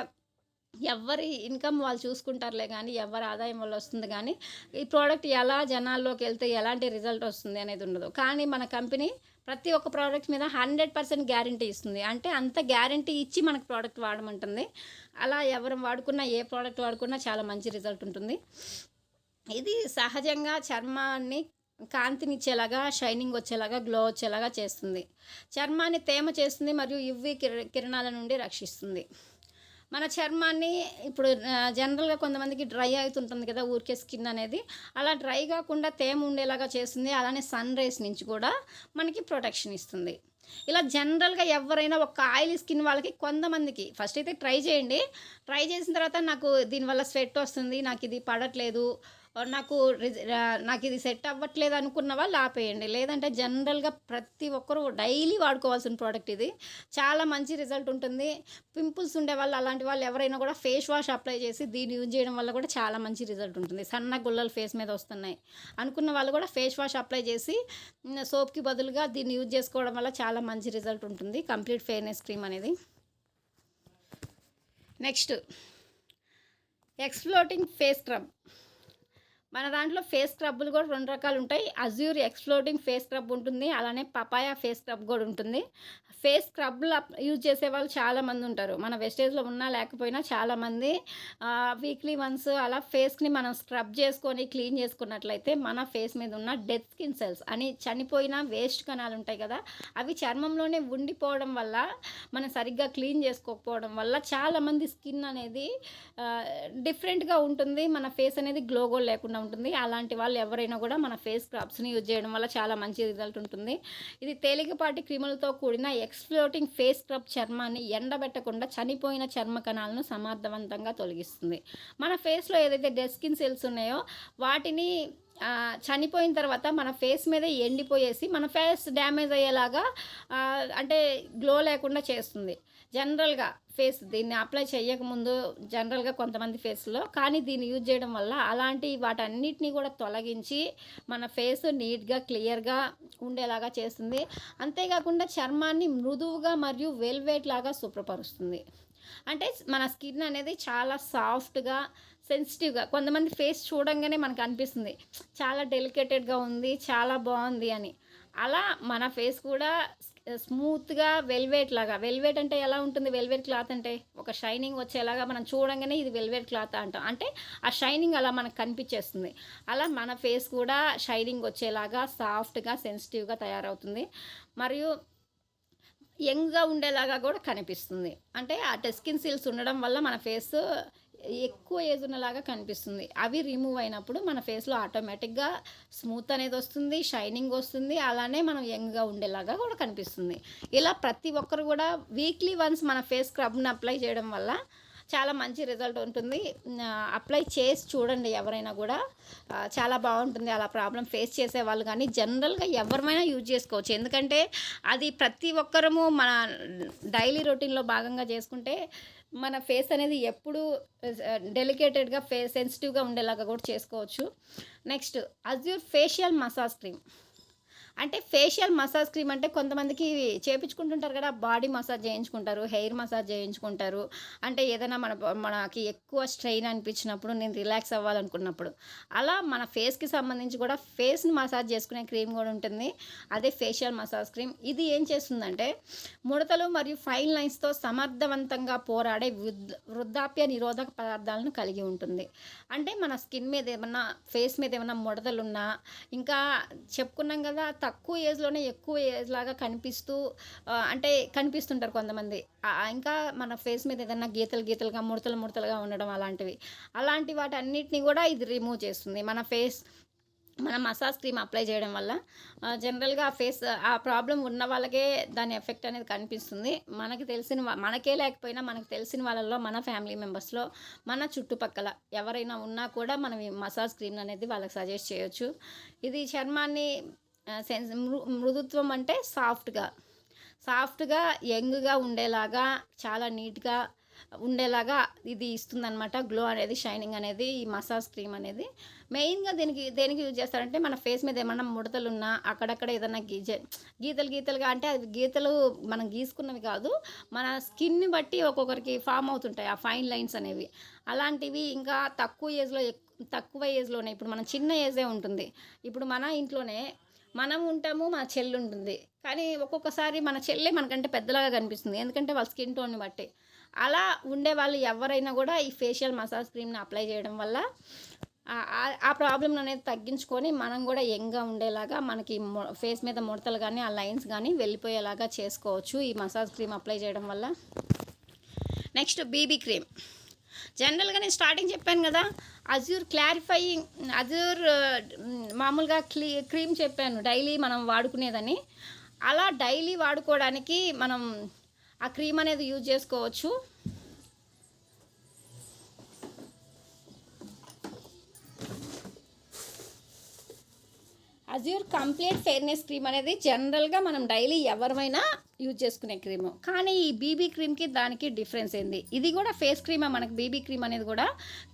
ఎవ్వరి ఇన్‌కమ్ వాళ్ళు చూసుకుంటారులే గానీ, ఎవరి ఆదాయం వల్లొస్తుంది గానీ, ఈ ప్రోడక్ట్ ఎలా జనాల్లోకెళ్తే ఎలాంటి రిజల్ట్ వస్తుంది అనేది ఉండదు. కానీ మన కంపెనీ ప్రతి ఒక్క ప్రోడక్ట్ మీద 100% గ్యారంటీ ఇస్తుంది. అంటే అంత గ్యారంటీ ఇచ్చి మనకు ప్రోడక్ట్ వాడమంటుంది. అలా ఎవరు వాడుకున్నా, ఏ ప్రోడక్ట్ వాడుకున్నా చాలా మంచి రిజల్ట్ ఉంటుంది. ఇది సహజంగా చర్మాన్ని కాంతినిచ్చేలాగా, షైనింగ్ వచ్చేలాగా, గ్లో వచ్చేలాగా చేస్తుంది. చర్మాన్ని తేమ చేస్తుంది మరియు యువి కిరణాల నుండి రక్షిస్తుంది. మన చర్మాన్ని ఇప్పుడు జనరల్‌గా కొంతమందికి డ్రై అయితుంటుంది కదా! ఊరికే స్కిన్ అనేది. అలా డ్రై గాకుండా తేమ ఉండేలాగా చేస్తుంది. అలానే సన్ రేస్ నుంచి కూడా మనకి ప్రొటెక్షన్ ఇస్తుంది. ఇలా జనరల్‌గా ఎవ్వరైనా ఒక ఆయిలీ స్కిన్ వాళ్ళకి కొంతమందికి ఫస్ట్ అయితే ట్రై చేయండి. ట్రై చేసిన తర్వాత నాకు దీనివల్ల స్వెట్ వస్తుంది. నాకిది పడట్లేదు. నాకిది సెట్ అవ్వట్లేదు అనుకున్న వాళ్ళు ఆపేయండి. లేదంటే జనరల్‌గా ప్రతి ఒక్కరు డైలీ వాడుకోవాల్సిన ప్రోడక్ట్ ఇది. చాలా మంచి రిజల్ట్ ఉంటుంది. పింపుల్స్ ఉండేవాళ్ళు అలాంటి వాళ్ళు ఎవరైనా కూడా ఫేస్ వాష్ అప్లై చేసి దీన్ని యూజ్ చేయడం వల్ల కూడా చాలా మంచి రిజల్ట్ ఉంటుంది. సన్న గుల్లలు ఫేస్ మీద వస్తున్నాయి అనుకున్న వాళ్ళు కూడా ఫేస్ వాష్ అప్లై చేసి సోప్‌కి బదులుగా దీన్ని యూజ్ చేసుకోవడం వల్ల చాలా మంచి రిజల్ట్ ఉంటుంది. కంప్లీట్ ఫెయిర్‌నెస్ క్రీమ్ అనేది. Next exfoliating face scrub. మన దాంట్లో ఫేస్ స్క్రబ్బులు కూడా 2 రకాలుంటాయి. అజ్యూర్ ఎక్స్‌ప్లోడింగ్ ఫేస్ స్క్రబ్ ఉంటుంది. అలానే పపాయ ఫేస్ స్క్రబ్ గూడా ఉంటుంది. ఫేస్ స్క్రబ్‌లు యూజ్ చేసేవాళ్ళు చాలామందుంటారు. మన వెస్టేజ్‌లో ఉన్నా లేకపోయినా చాలామంది వీక్లీ వన్స్ అలా ఫేస్‌ని మనం స్క్రబ్ చేసుకొని క్లీన్ చేసుకున్నట్లయితే మన ఫేస్ మీద ఉన్న డెడ్ స్కిన్ సెల్స్ అని చనిపోయిన వేస్ట్ కణాలుంటాయి కదా! అవి చర్మంలోనే ఉండిపోవడం వల్ల మనం సరిగ్గా క్లీన్ చేసుకోకపోవడం వల్ల చాలామంది స్కిన్ అనేది డిఫరెంట్‌గా ఉంటుంది. మన ఫేస్ అనేది గ్లో కూడా లేకుండా ఉంటుంది. అలాంటి వాళ్ళు ఎవరైనా కూడా మన ఫేస్ స్క్రబ్స్‌ని యూజ్ చేయడం వల్ల చాలా మంచి రిజల్ట్ ఉంటుంది. ఇది తేలికపాటి క్రిములతో కూడిన ఎక్స్‌ఫ్లోటింగ్ ఫేస్ స్క్రబ్ చర్మాన్ని ఎండబెట్టకుండా చనిపోయిన చర్మ కణాలను సమర్థవంతంగా తొలగిస్తుంది. మన ఫేస్‌లో ఏదైతే డెడ్ స్కిన్ సెల్స్ ఉన్నాయో వాటిని చనిపోయిన తర్వాత మన ఫేస్ మీదే ఎండిపోయేసి మన ఫేస్ డ్యామేజ్ అయ్యేలాగా అంటే గ్లో లేకుండా చేస్తుంది. జనరల్‌గా దీన్ని అప్లై చేయకముందు జనరల్‌గా కొంతమంది ఫేస్‌లో కానీ దీన్ని యూజ్ చేయడం వల్ల అలాంటి వాటన్నిటిని కూడా తొలగించి మన ఫేస్ నీట్‌గా, క్లియర్‌గా ఉండేలాగా చేస్తుంది. అంతేకాకుండా చర్మాన్ని మృదువుగా మరియు వెల్వెట్ లాగా శుభ్రపరుస్తుంది. అంటే మన స్కిన్ అనేది చాలా సాఫ్ట్‌గా, సెన్సిటివ్‌గా కొంతమంది ఫేస్ చూడంగానే మనకు అనిపిస్తుంది. చాలా డెలికేటెడ్‌గా ఉంది, చాలా బావుంది అని. అలా మన ఫేస్ కూడా స్మూత్‌గా వెల్వెట్ లాగా వెల్వెట్ అంటే ఎలా ఉంటుంది? వెల్వెట్ క్లాత్ అంటే ఒక షైనింగ్ వచ్చేలాగా మనం చూడంగానే ఇది వెల్వెట్ క్లాత్ అంటాం. అంటే ఆ షైనింగ్ అలా మనకు కనిపించేస్తుంది. అలా మన ఫేస్ కూడా షైనింగ్ వచ్చేలాగా సాఫ్ట్‌గా, సెన్సిటివ్‌గా తయారవుతుంది. మరియు యంగ్‌గా ఉండేలాగా కూడా కనిపిస్తుంది. అంటే ఆ డెడ్ స్కిన్ సెల్స్ ఉండడం వల్ల మన ఫేస్ ఎక్కువ ఏజ్ ఉన్నలాగా కనిపిస్తుంది. అవి రిమూవ్ అయినప్పుడు మన ఫేస్‌లో ఆటోమేటిక్‌గా స్మూత్ అనేది వస్తుంది, షైనింగ్ వస్తుంది. అలానే మనం యంగ్‌గా ఉండేలాగా కూడా కనిపిస్తుంది. ఇలా ప్రతి ఒక్కరు కూడా వీక్లీ వన్స్ మన ఫేస్ స్క్రబ్‌ని అప్లై చేయడం వల్ల చాలా మంచి రిజల్ట్ ఉంటుంది. అప్లై చేసి చూడండి ఎవరైనా కూడా. చాలా బాగుంటుంది. అలా ప్రాబ్లమ్ ఫేస్ చేసేవాళ్ళు కానీ జనరల్‌గా ఎవరిమైనా యూజ్ చేసుకోవచ్చు. ఎందుకంటే అది ప్రతి ఒక్కరము మన డైలీ రొటీన్‌లో భాగంగా చేసుకుంటే మన ఫేస్ అనేది ఎప్పుడూ డెలికేటెడ్‌గా సెన్సిటివ్‌గా ఉండేలాగా కూడా చేసుకోవచ్చు. Next Azure facial massage cream. అంటే ఫేషియల్ మసాజ్ క్రీమ్ అంటే కొంతమందికి చేపించుకుంటుంటారు కదా! బాడీ మసాజ్ చేయించుకుంటారు, హెయిర్ మసాజ్ చేయించుకుంటారు. అంటే ఏదైనా మనకి ఎక్కువ స్ట్రెయిన్ అనిపించినప్పుడు నేను రిలాక్స్ అవ్వాలనుకున్నప్పుడు. అలా మన ఫేస్‌కి సంబంధించి కూడా ఫేస్‌ని మసాజ్ చేసుకునే క్రీమ్ కూడా ఉంటుంది. అదే ఫేషియల్ మసాజ్ క్రీమ్. ఇది ఏం చేస్తుందంటే ముడతలు మరియు ఫైన్ లైన్స్‌తో సమర్థవంతంగా పోరాడే వృద్ధాప్య నిరోధక పదార్థాలను కలిగి ఉంటుంది. అంటే మన స్కిన్ మీద ఏమన్నా ఫేస్ మీద ఏమన్నా ముడతలున్నా ఇంకా చెప్పుకున్నాం కదా! తక్కువ ఏజ్‌లోనే ఎక్కువ ఏజ్ లాగా అంటే కనిపిస్తుంటారు కొంతమంది. ఇంకా మన ఫేస్ మీద ఏదన్నా గీతలుగా, ముడతలుగా ఉండడం అలాంటివి. అలాంటి వాటన్నిటిని కూడా ఇది రిమూవ్ చేస్తుంది. మన మసాజ్ క్రీమ్ అప్లై చేయడం వల్ల జనరల్‌గా ఆ ప్రాబ్లమ్ ఉన్న వాళ్ళకే దాని ఎఫెక్ట్ అనేది కనిపిస్తుంది. మనకే లేకపోయినా మనకు తెలిసిన వాళ్ళలో, మన ఫ్యామిలీ మెంబర్స్‌లో, మన చుట్టుపక్కల ఎవరైనా ఉన్నా కూడా మనం ఈ మసాజ్ క్రీమ్ అనేది వాళ్ళకి సజెస్ట్ చేయొచ్చు. ఇది చర్మాన్ని మృదుత్వం అంటే సాఫ్ట్‌గా యంగ్‌గా ఉండేలాగా చాలా నీట్‌గా ఉండేలాగా ఇది ఇస్తుందనమాట. గ్లో అనేది, షైనింగ్ అనేది ఈ మసాజ్ క్రీమ్ అనేది. మెయిన్‌గా దేనికి యూజ్ చేస్తారంటే మన ఫేస్ మీద ఏమన్నా ముడతలున్నా అక్కడక్కడ ఏదన్నా గీతలుగా అంటే అవి గీతలు మనం గీసుకున్నవి కాదు. మన స్కిన్‌ని బట్టి ఒక్కొక్కరికి ఫార్మ్ అవుతుంటాయి ఆ ఫైన్ లైన్స్ అనేవి. అలాంటివి ఇంకా తక్కువ ఏజ్‌లోనే ఇప్పుడు మన చిన్న ఏజే ఉంటుంది. ఇప్పుడు మన ఇంట్లోనే మనం ఉంటాము, మన చెల్లుంటుంది. కానీ ఒక్కొక్కసారి మన చెల్లె మనకంటే పెద్దలాగా కనిపిస్తుంది. ఎందుకంటే వాళ్ళ స్కిన్ టోన్‌ని బట్టి. అలా ఉండేవాళ్ళు ఎవరైనా కూడా ఈ ఫేషియల్ మసాజ్ క్రీమ్‌ని అప్లై చేయడం వల్ల ఆ ప్రాబ్లమ్ అనేది తగ్గించుకొని మనం కూడా యంగ్‌గా ఉండేలాగా మనకి ఫేస్ మీద ముడతలు గానీ, ఆ లైన్స్ గానీ వెళ్ళిపోయేలాగా చేసుకోవచ్చు ఈ మసాజ్ క్రీమ్ అప్లై చేయడం వల్ల. Next BB cream. జనరల్‌గా నేను స్టార్టింగ్ చెప్పాను కదా! అజ్యూర్ మామూలుగా క్రీమ్ చెప్పాను డైలీ మనం వాడుకునేదని. అలా డైలీ వాడుకోవడానికి మనం ఆ క్రీమ్ అనేది యూజ్ చేసుకోవచ్చు. అజ్యూర్ కంప్లీట్ ఫెయిర్నెస్ క్రీమ్ అనేది జనరల్‌గా మనం డైలీ ఎవరిమైనా యూజ్ చేసుకునే క్రీము. కానీ ఈ బీబీ క్రీమ్‌కి దానికి డిఫరెన్స్ ఏంది? ఇది కూడా ఫేస్ క్రీమే మనకి బీబీ క్రీమ్ అనేది కూడా.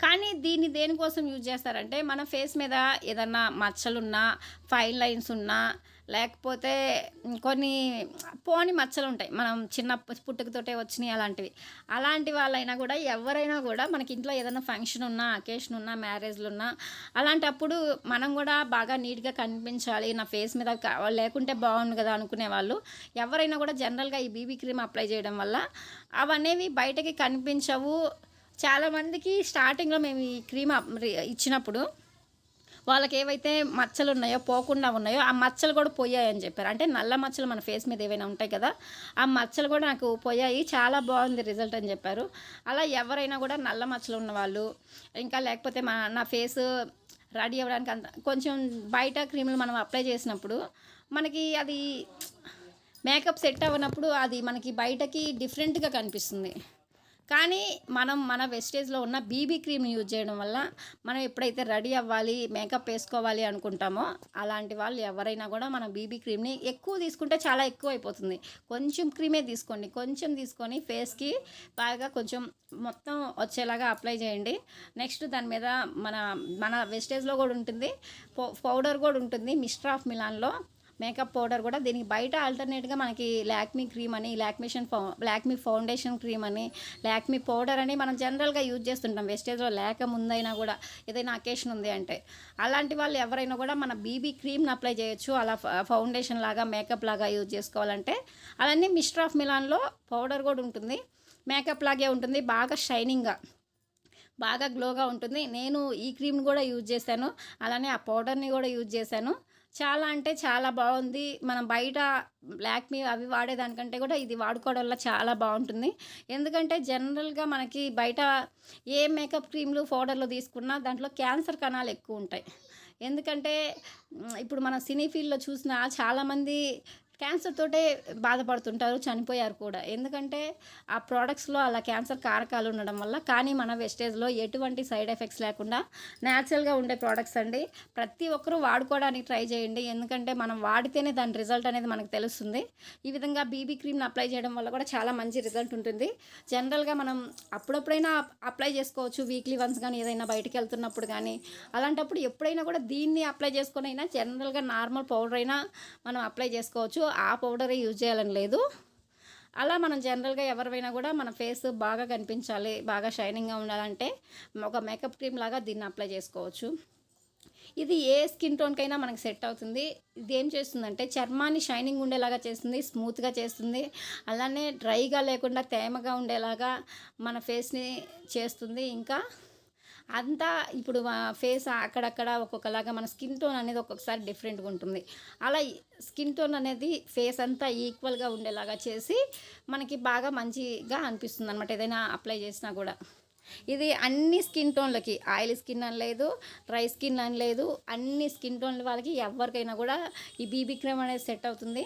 కానీ దీన్ని దేనికోసం యూజ్ చేస్తారంటే మన ఫేస్ మీద ఏదన్నా మచ్చలున్నా, ఫైన్ లైన్స్ ఉన్నా లేకపోతే కొన్ని పోని మచ్చలుంటాయి. మనం పుట్టుకతోటే వచ్చినయి అలాంటివి. అలాంటి వాళ్ళైనా గూడా ఎవరైనా గూడా మనకి ఇంట్లో ఏదైనా ఫంక్షన్ ఉన్నా, అకేషన్ ఉన్నా, మ్యారేజ్‌లున్నా అలాంటప్పుడు మనం గూడా బాగా నీట్‌గా కనిపించాలి. నా ఫేస్ మీద లేకుంటే బాగుండు గదా! అనుకునేవాళ్ళు ఎవరైనా గూడా జనరల్‌గా ఈ బీబీ క్రీమ్ అప్లై చేయడం వల్ల అవనేవి బయటకి కనిపించవు. చాలామందికి స్టార్టింగ్‌లో మేము ఈ క్రీమ్ ఇచ్చినప్పుడు వాళ్ళకేవైతే మచ్చలున్నాయో, పోకుండా ఉన్నాయో, ఆ మచ్చలు కూడా పోయాయని చెప్పారు. అంటే నల్ల మచ్చలు మన ఫేస్ మీద ఏవైనా ఉంటాయి కదా! ఆ మచ్చలు కూడా నాకు పోయాయి. చాలా బాగుంది రిజల్ట్ అని చెప్పారు. అలా ఎవరైనా కూడా నల్ల మచ్చలు ఉన్నవాళ్ళు, ఇంకా లేకపోతే నా ఫేసు రెడీ అవ్వడానికి కొంచెం బయట క్రీములు మనం అప్లై చేసినప్పుడు మనకి అది మేకప్ సెట్ అవ్వనప్పుడు అది మనకి బయటకి డిఫరెంట్‌గా కనిపిస్తుంది. కానీ మనం మన వెస్టేజ్‌లో ఉన్న బీబీ క్రీమ్‌ని యూజ్ చేయడం వల్ల మనం ఎప్పుడైతే రెడీ అవ్వాలి, మేకప్ వేసుకోవాలి అనుకుంటామో అలాంటి వాళ్ళు ఎవరైనా కూడా మన బీబీ క్రీమ్‌ని ఎక్కువ తీసుకుంటే చాలా ఎక్కువైపోతుంది. కొంచెం క్రీమే తీసుకోండి. కొంచెం తీసుకొని ఫేస్‌కి బాగా కొంచెం మొత్తం వచ్చేలాగా అప్లై చేయండి. నెక్స్ట్ దాని మీద మన మన వెస్టేజ్‌లో కూడా ఉంటుంది. పౌడర్ కూడా ఉంటుంది. మిస్టర్ ఆఫ్ మిలాన్‌లో మేకప్ పౌడర్ కూడా దీనికి బయట ఆల్టర్నేట్‌గా మనకి లాక్మీ క్రీమ్ అని, లాక్మీ ఫౌండేషన్ క్రీమ్ అని, లాక్మీ పౌడర్ అని మనం జనరల్‌గా యూజ్ చేస్తుంటాం. వెస్టేజ్‌లో లేక ముందైనా కూడా ఏదైనా అకేషన్ ఉంది అంటే. అలాంటి వాళ్ళు ఎవరైనా కూడా మన బీబీ క్రీమ్‌ని అప్లై చేయొచ్చు. అలా ఫౌండేషన్ లాగా, మేకప్ లాగా యూజ్ చేసుకోవాలంటే. అలానే మిస్టర్ ఆఫ్ మిలాన్‌లో పౌడర్ కూడా ఉంటుంది. మేకప్ లాగే ఉంటుంది. బాగా షైనింగ్‌గా, బాగా గ్లోగా ఉంటుంది. నేను ఈ క్రీమ్‌ని కూడా యూజ్ చేశాను. అలానే ఆ పౌడర్‌ని కూడా యూజ్ చేశాను. చాలా అంటే చాలా బాగుంది. మనం బయట లాక్మీ అవి వాడేదానికంటే కూడా ఇది వాడుకోవడం వల్ల చాలా బాగుంటుంది. ఎందుకంటే జనరల్‌గా మనకి బయట ఏ మేకప్ క్రీమ్‌లు, పౌడర్‌లు తీసుకున్నా దాంట్లో క్యాన్సర్ కణాలు ఎక్కువుంటాయి. ఎందుకంటే ఇప్పుడు మన సినీ ఫీల్డ్‌లో చూసినా చాలామంది క్యాన్సర్ తోటే బాధపడుతుంటారు. చనిపోయారు కూడా. ఎందుకంటే ఆ ప్రొడక్ట్స్‌లో అలా క్యాన్సర్ కారకాలు ఉండడం వల్ల. కానీ మన వెస్టేజ్‌లో ఎటువంటి సైడ్ ఎఫెక్ట్స్ లేకుండా న్యాచురల్‌గా ఉండే ప్రొడక్ట్స్ అండి. ప్రతి ఒక్కరూ వాడుకోవడానికి ట్రై చేయండి. ఎందుకంటే మనం వాడితేనే దాని రిజల్ట్ అనేది మనకు తెలుస్తుంది. ఈ విధంగా బీబీ క్రీమ్‌ని అప్లై చేయడం వల్ల కూడా చాలా మంచి రిజల్ట్ ఉంటుంది. జనరల్‌గా మనం అప్పుడప్పుడైనా అప్లై చేసుకోవచ్చు. వీక్లీ వన్స్ గానీ ఏదైనా బయటికెళ్తున్నప్పుడు గానీ, అలాంటప్పుడు ఎప్పుడైనా కూడా దీన్ని అప్లై చేసుకొనైనా జనరల్‌గా నార్మల్ పౌడర్ అయినా మనం అప్లై చేసుకోవచ్చు. ఆ పౌడరే యూజ్ చేయాలని లేదు. అలా మనం జనరల్‌గా ఎవరివైనా కూడా మన ఫేస్ బాగా కనిపించాలి, బాగా షైనింగ్‌గా ఉండాలంటే ఒక మేకప్ క్రీమ్ లాగా దీన్ని అప్లై చేసుకోవచ్చు. ఇది ఏ స్కిన్ టోన్‌కైనా మనకి సెట్ అవుతుంది. ఇదేం చేస్తుందంటే చర్మాన్ని షైనింగ్ ఉండేలాగా చేస్తుంది, స్మూత్‌గా చేస్తుంది. అలానే డ్రైగా లేకుండా తేమగా ఉండేలాగా మన ఫేస్‌ని చేస్తుంది. ఇంకా అంతా ఇప్పుడు ఫేస్ అక్కడక్కడ ఒక్కొక్కలాగా మన స్కిన్ టోన్ అనేది ఒక్కొక్కసారి డిఫరెంట్‌గా ఉంటుంది. అలా స్కిన్ టోన్ అనేది ఫేస్ అంతా ఈక్వల్‌గా ఉండేలాగా చేసి మనకి బాగా మంచిగా అనిపిస్తుందనమాట ఏదైనా అప్లై చేసినా కూడా. ఇది అన్ని స్కిన్ టోన్‌లకి ఆయిలీ స్కిన్ అని లేదు, డ్రై స్కిన్ అని లేదు. అన్ని స్కిన్ టోన్‌ల వాళ్ళకి ఎవరికైనా కూడా ఈ బీబీ క్రీమ్ అనేది సెట్ అవుతుంది.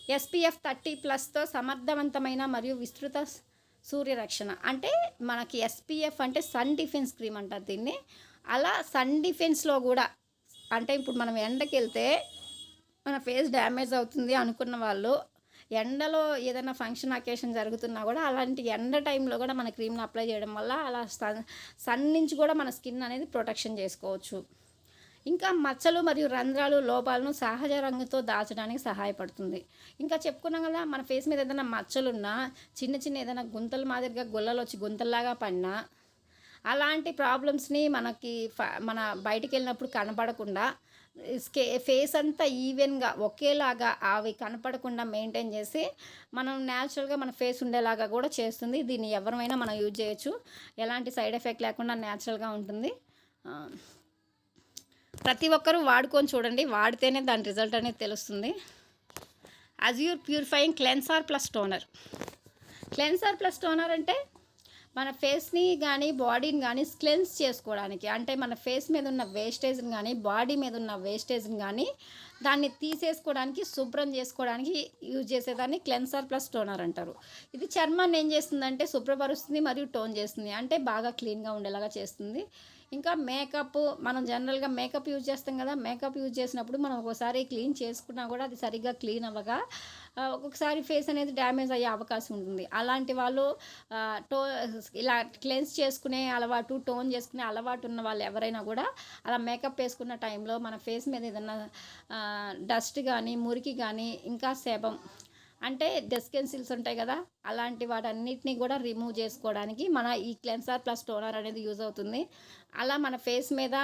ఎస్‌పీఎఫ్ 30+తో సమర్థవంతమైన మరియు విస్తృత సూర్యరక్షణ. అంటే మనకి ఎస్‌పీఎఫ్ అంటే సన్ డిఫెన్స్ క్రీమ్ అంటారు దీన్ని. అలా సన్ డిఫెన్స్‌లో గూడా అంటే ఇప్పుడు మనం ఎండకెళ్తే మన ఫేస్ డ్యామేజ్ అవుతుంది అనుకున్న వాళ్ళు, ఎండలో ఏదైనా ఫంక్షన్, అకేషన్ జరుగుతున్నా గూడా అలాంటి ఎండ టైంలో గూడా మన క్రీమ్‌ని అప్లై చేయడం వల్ల అలా సన్ నుంచి గూడా మన స్కిన్ అనేది ప్రొటెక్షన్ చేసుకోవచ్చు. ఇంకా మచ్చలు మరియు రంధ్రాలు, లోపాలను సహజ రంగుతో దాచడానికి సహాయపడుతుంది. ఇంకా చెప్పుకున్నాం కదా! మన ఫేస్ మీద ఏదైనా మచ్చలున్నా, చిన్న చిన్న ఏదైనా గుంతల మాదిరిగా గుల్లలొచ్చి గుంతల్లాగా పడినా, అలాంటి ప్రాబ్లమ్స్‌ని మనకి మన బయటికెళ్ళినప్పుడు కనపడకుండా ఫేస్ అంతా ఈవెన్‌గా ఒకేలాగా అవి కనపడకుండా మెయింటైన్ చేసి, మనం న్యాచురల్‌గా మన ఫేస్ ఉండేలాగా కూడా చేస్తుంది. దీన్ని ఎవరమైనా మనం యూజ్ చేయొచ్చు. ఎలాంటి సైడ్ ఎఫెక్ట్ లేకుండా న్యాచురల్‌గా ఉంటుంది. ప్రతి ఒక్కరూ వాడుకొని చూడండి. వాడితేనే దాని రిజల్ట్ అనేది తెలుస్తుంది. Azure purifying cleanser plus toner. Cleanser plus toner అంటే మన ఫేస్‌ని గానీ, బాడీని గానీ క్లెన్స్ చేసుకోవడానికి. అంటే మన ఫేస్ మీద ఉన్న వేస్టేజ్‌ని గానీ, బాడీ మీద ఉన్న వేస్టేజ్‌ని గానీ, దాన్ని తీసేసుకోవడానికి, శుభ్రం చేసుకోవడానికి యూజ్ చేసేదాన్ని క్లెన్సర్ ప్లస్ టోనర్ అంటారు. ఇది చర్మాన్ని ఏం చేస్తుందంటే శుభ్రపరుస్తుంది మరియు టోన్ చేస్తుంది. అంటే బాగా క్లీన్‌గా ఉండేలాగా చేస్తుంది. ఇంకా మేకప్ మనం జనరల్గా మేకప్ యూజ్ చేస్తాం కదా, మేకప్ యూజ్ చేసినప్పుడు మనం ఒక్కోసారి క్లీన్ చేసుకున్నా కూడా అది సరిగ్గా క్లీన్ అవ్వగా ఒక్కొక్కసారి ఫేస్ అనేది డ్యామేజ్ అయ్యే అవకాశం ఉంటుంది. అలాంటి వాళ్ళు టో ఇలా క్లెన్స్ చేసుకునే అలవాటు, టోన్ చేసుకునే అలవాటు ఉన్న వాళ్ళు ఎవరైనా కూడా అలా మేకప్ వేసుకున్న టైంలో మన ఫేస్ మీద ఏదైనా డస్ట్ కానీ, మురికి కానీ, ఇంకా sebum అంటే డెడ్ స్కిన్ సెల్స్ ఉంటాయి కదా, అలాంటి వాటన్నిటిని కూడా రిమూవ్ చేసుకోవడానికి మన ఈ క్లెన్సర్ ప్లస్ టోనర్ అనేది యూజ్ అవుతుంది. అలా మన ఫేస్ మీద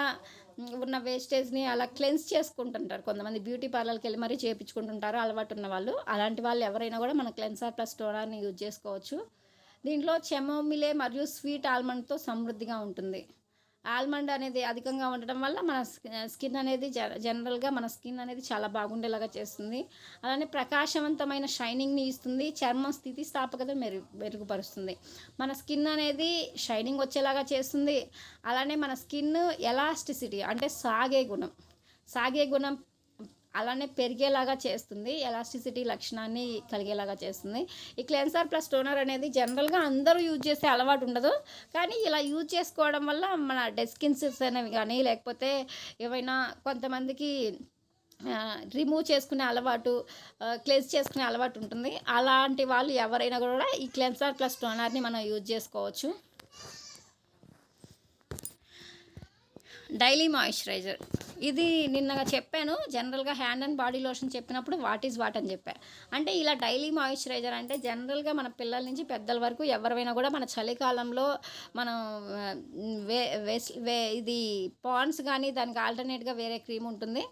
ఉన్న వేస్టేజ్ని అలా క్లెన్స్ చేసుకుంటుంటారు కొంతమంది, బ్యూటీ పార్లర్కి వెళ్ళి మరీ చేయించుకుంటుంటారు అలవాటు ఉన్న వాళ్ళు. అలాంటి వాళ్ళు ఎవరైనా కూడా మన క్లెన్సర్ ప్లస్ టోనర్ని యూజ్ చేసుకోవచ్చు. దీంట్లో చెమోమిలే మరియు స్వీట్ ఆల్మండ్తో సమృద్ధిగా ఉంటుంది. ఆల్మండ్ అనేది అధికంగా ఉండడం వల్ల మన స్కిన్ అనేది జనరల్గా మన స్కిన్ అనేది చాలా బాగుండేలాగా చేస్తుంది. అలానే ప్రకాశవంతమైన షైనింగ్ని ఇస్తుంది. చర్మం స్థితిస్థాపకత మెరుగుపరుస్తుంది. మన స్కిన్ అనేది షైనింగ్ వచ్చేలాగా చేస్తుంది. అలానే మన స్కిన్ ఎలాస్టిసిటీ అంటే సాగే గుణం అలానే పెరిగేలాగా చేస్తుంది. ఎలాస్టిసిటీ లక్షణాన్ని కలిగేలాగా చేస్తుంది. ఈ క్లెన్సర్ ప్లస్ టోనర్ అనేది జనరల్గా అందరూ యూజ్ చేసే అలవాటు ఉండదు. కానీ ఇలా యూజ్ చేసుకోవడం వల్ల మన డెడ్ స్కిన్ సెల్స్ అనేవి కానీ, లేకపోతే ఏవైనా కొంతమందికి రిమూవ్ చేసుకునే అలవాటు, క్లెన్స్ చేసుకునే అలవాటు ఉంటుంది. అలాంటి వాళ్ళు ఎవరైనా కూడా ఈ క్లెన్సర్ ప్లస్ టోనర్ని మనం యూజ్ చేసుకోవచ్చు. డైలీ మాయిశ్చరైజర్ ఇది నిన్నగా చెప్పాను. జనరల్గా హ్యాండ్ అండ్ బాడీ లోషన్ చెప్పినప్పుడు వాట్ ఈజ్ వాట్ అని చెప్పా. అంటే ఇలా డైలీ మాయిశ్చరైజర్ అంటే జనరల్గా మన పిల్లల నుంచి పెద్దల వరకు ఎవరైనా కూడా మన చలికాలంలో మనం ఇది పాండ్స్ కానీ దానికి ఆల్టర్నేట్గా వేరే క్రీమ్ ఉంటుంది.